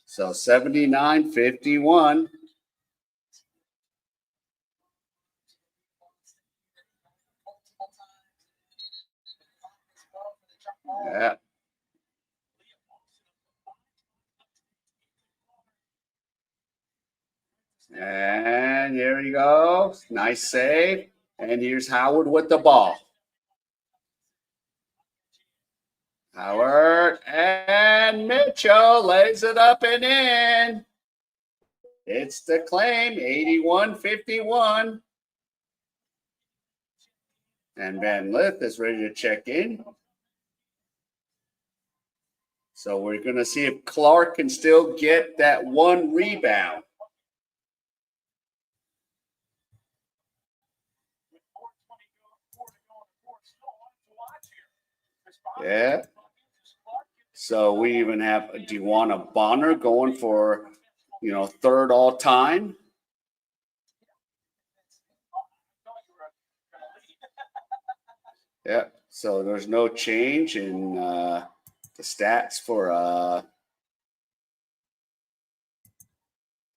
So 79-51. Yeah. And here we go. Nice save. And here's Howard with the ball. Howard and Mitchell lays it up and in. It's the claim, 81-51. And Van Lith is ready to check in. So we're going to see if Clark can still get that one rebound. Yeah. So we even have DeWanna Bonner going for, third all time. Yeah. So there's no change in the stats for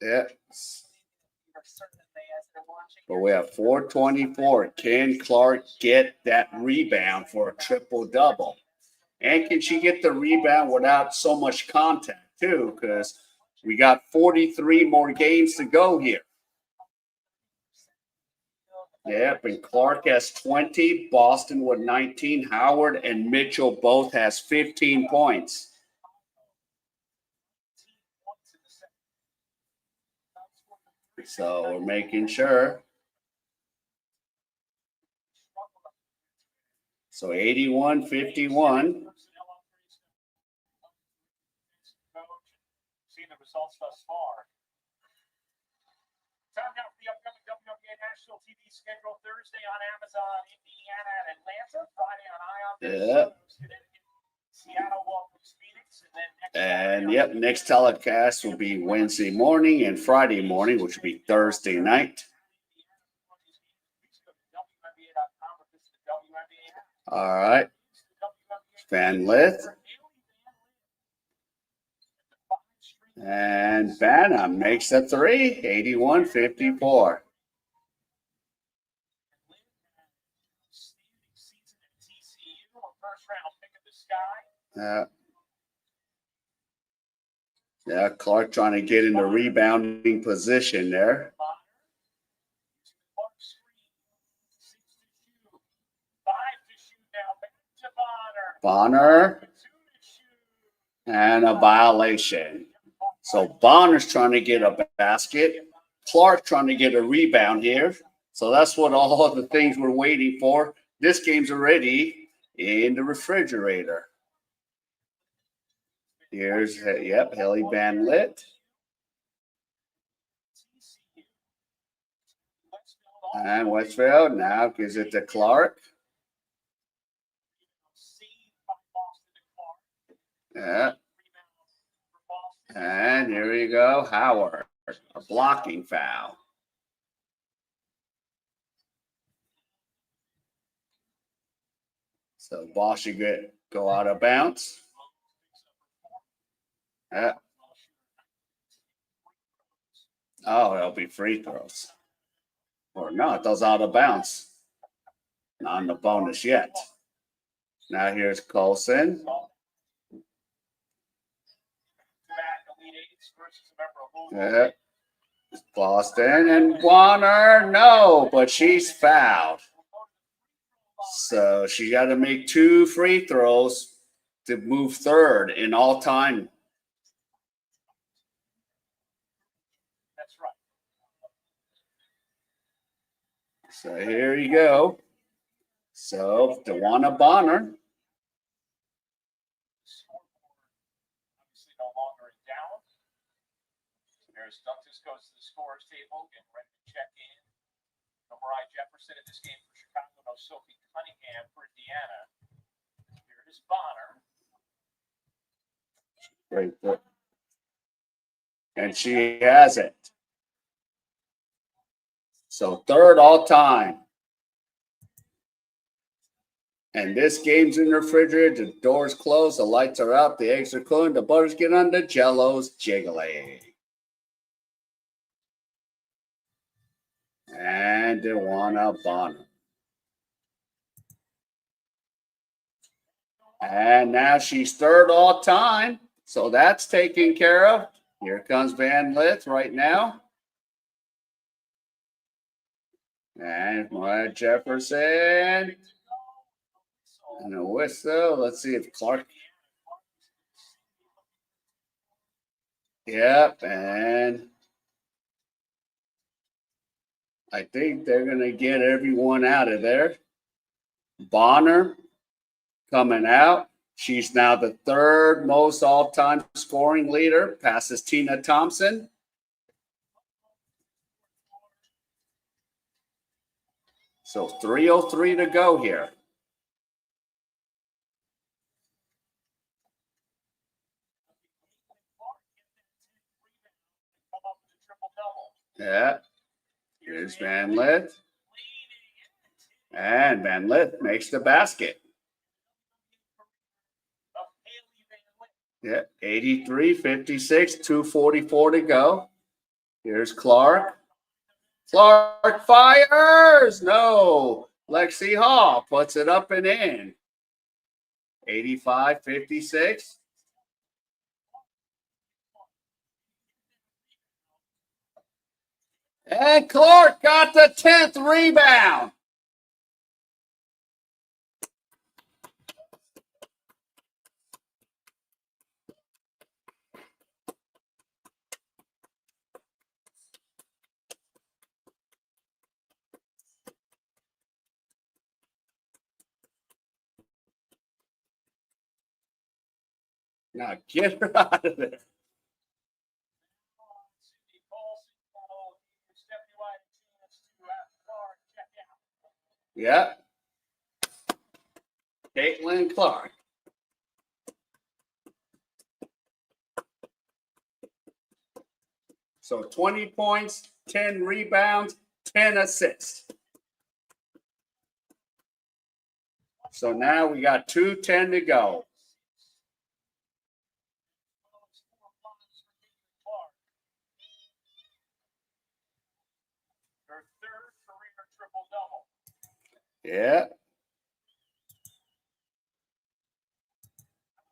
yeah. But we have 424. Can Clark get that rebound for a triple-double? And can she get the rebound without so much contact, too? Because we got 43 more games to go here. Yep, and Clark has 20, Boston with 19, Howard and Mitchell both has 15 points. So we're making sure. So 81-51. Seeing the results thus far. Time now for the upcoming WNBA national TV schedule. Thursday on Amazon, Indiana and Atlanta. Friday on Ion, Seattle welcomes Phoenix, and yep, next telecast will be Wednesday morning and Friday morning, which will be Thursday night. All right. Van Lith. And Vanna makes a three, 81-54. Yeah, Clark trying to get in the rebounding position there. Bonner. And a violation. So Bonner's trying to get a basket. Clark trying to get a rebound here. So that's what all of the things we're waiting for. This game's already in the refrigerator. Here's, yep, Haley Van Lit. And Westfield now gives it to Clark. Yeah. And here we go, Howard, a blocking foul. So ball should go out of bounds. Yeah. Oh, it'll be free throws. Or not, those out of bounds. Not on the bonus yet. Now here's Colson. Yeah. Boston and Warner, no, but she's fouled. So she got to make 2 free throws to move third in all time. That's right. So here you go. So DeWanna Bonner. Obviously no longer in down. There's Douglas goes to the scorer's table, getting ready to check in. No Mariah Jefferson in this game for Chicago. No Sophie Cunningham for Indiana. Here is Bonner. Right there. And she has it. So third all time. And this game's in the refrigerator. The door's closed. The lights are out. The eggs are cooling. The butter's getting on. The jello's jiggly. And DeWanna Bonner. And now she's third all time. So that's taken care of. Here comes Van Lith right now. And Mariah Jefferson. And a whistle. Let's see if Clark. Yep. And I think they're going to get everyone out of there. Bonner coming out. She's now the third most all-time scoring leader, passes Tina Thompson. So 3:03 to go here. Yeah. Here's Van Lith. And Van Lith makes the basket. Yeah, 83-56, 2:44 to go. Here's Clark. Clark fires. No. Lexi Hall puts it up and in. 85-56. And Clark got the 10th rebound. Now get her out of there. Yeah. Caitlin Clark. So 20 points, 10 rebounds, 10 assists. So now we got 2:10 to go. Her third career triple-double. Yeah.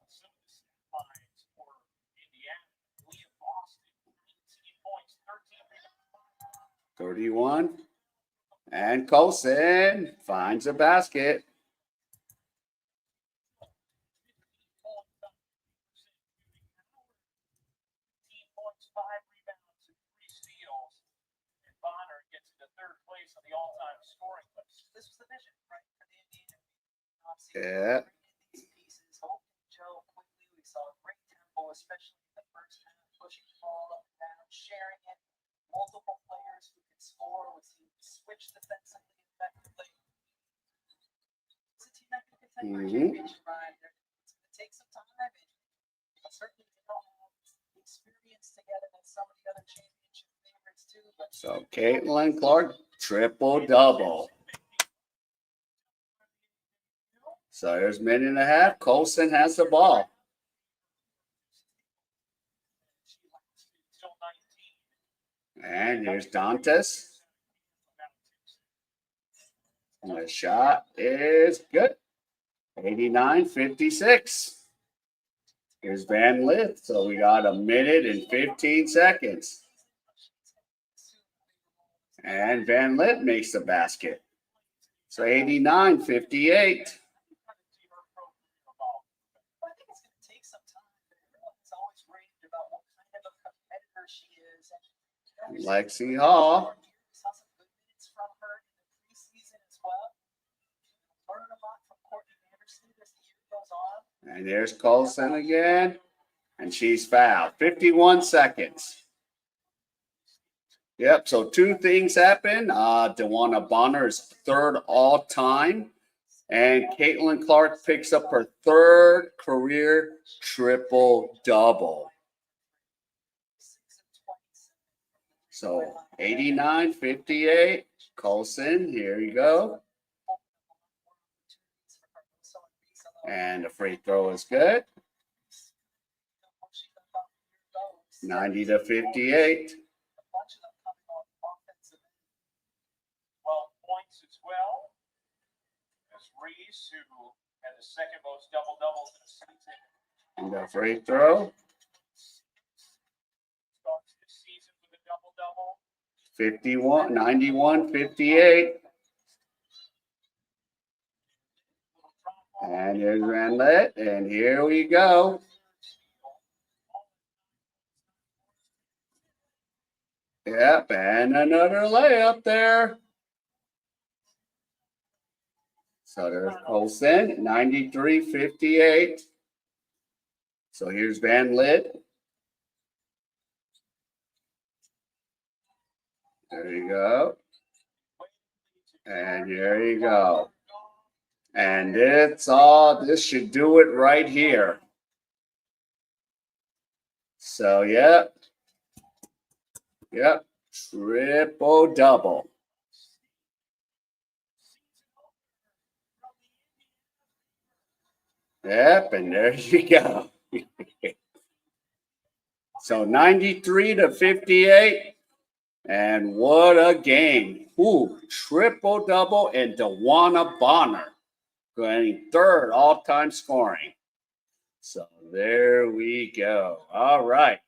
Some of the stat lines for Indiana. Leah Boston, 19 points, 13 rebounds. 31. And Colson finds a basket. Points, 5 rebounds, and 3 steals. And Bonner gets into third place on the all-time scoring list. This was the vision, right, for the Indiana. Yeah. These pieces, Hope and Joe quickly. We saw a great tempo, especially in the first half, pushing the ball up and down, sharing it. Multiple players who could score. We see switch defensively effectively. It's a team that can contend for a championship, Ryan. It's going to take some time, and certainly they don't have the experience together than some of the other championship favorites too. But So Caitlin Clark, triple-double. So there's a minute and a half. Colson has the ball. And here's Dantas. And the shot is good. 89-56. Here's Van Lith. So we got a minute and 15 seconds. And Van Lith makes the basket. So 89-58. I think it's going to take some time. Everyone's always raved about what kind of a competitor she is. And Lexi Hall. saw some good minutes from her in the preseason as well. Learning a lot from Courtney Anderson as the year goes on. And there's Colson again. And she's fouled. 51 seconds. Yep, so two things happen. DeWanna Bonner's third all-time. And Caitlin Clark picks up her third career triple-double. So 89-58. Colson, here you go. And the free throw is good. 90-58. 12 points as well. As Reese, who had the second most double-doubles in the season. And the free throw. Starts this season with a double-double. 91-58. And here's Ranlett. And here we go. Yep, and another layup there. So there's Colson, 93-58. So here's Van Lith. There you go. And here you go. And it's all, this should do it right here. So, yep. Yep. Triple-double. Yep, and there you go. So 93-58. And what a game. Ooh, triple-double and DeWanna Bonner going third all-time scoring. So there we go. All right.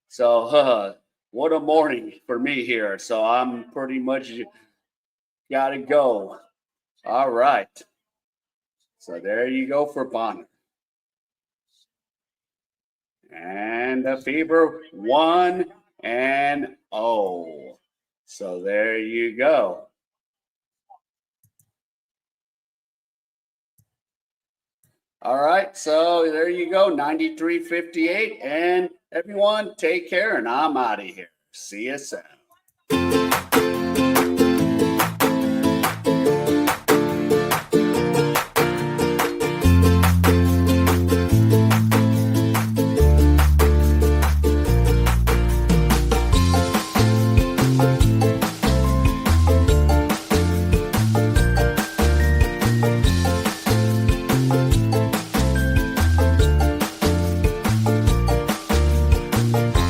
So what a morning for me here. So I'm pretty much got to go. All right. So there you go for Bonner. And the Fever 1-0. So there you go. All right, so there you go, 93-58. And everyone, take care, and I'm out of here. See you soon.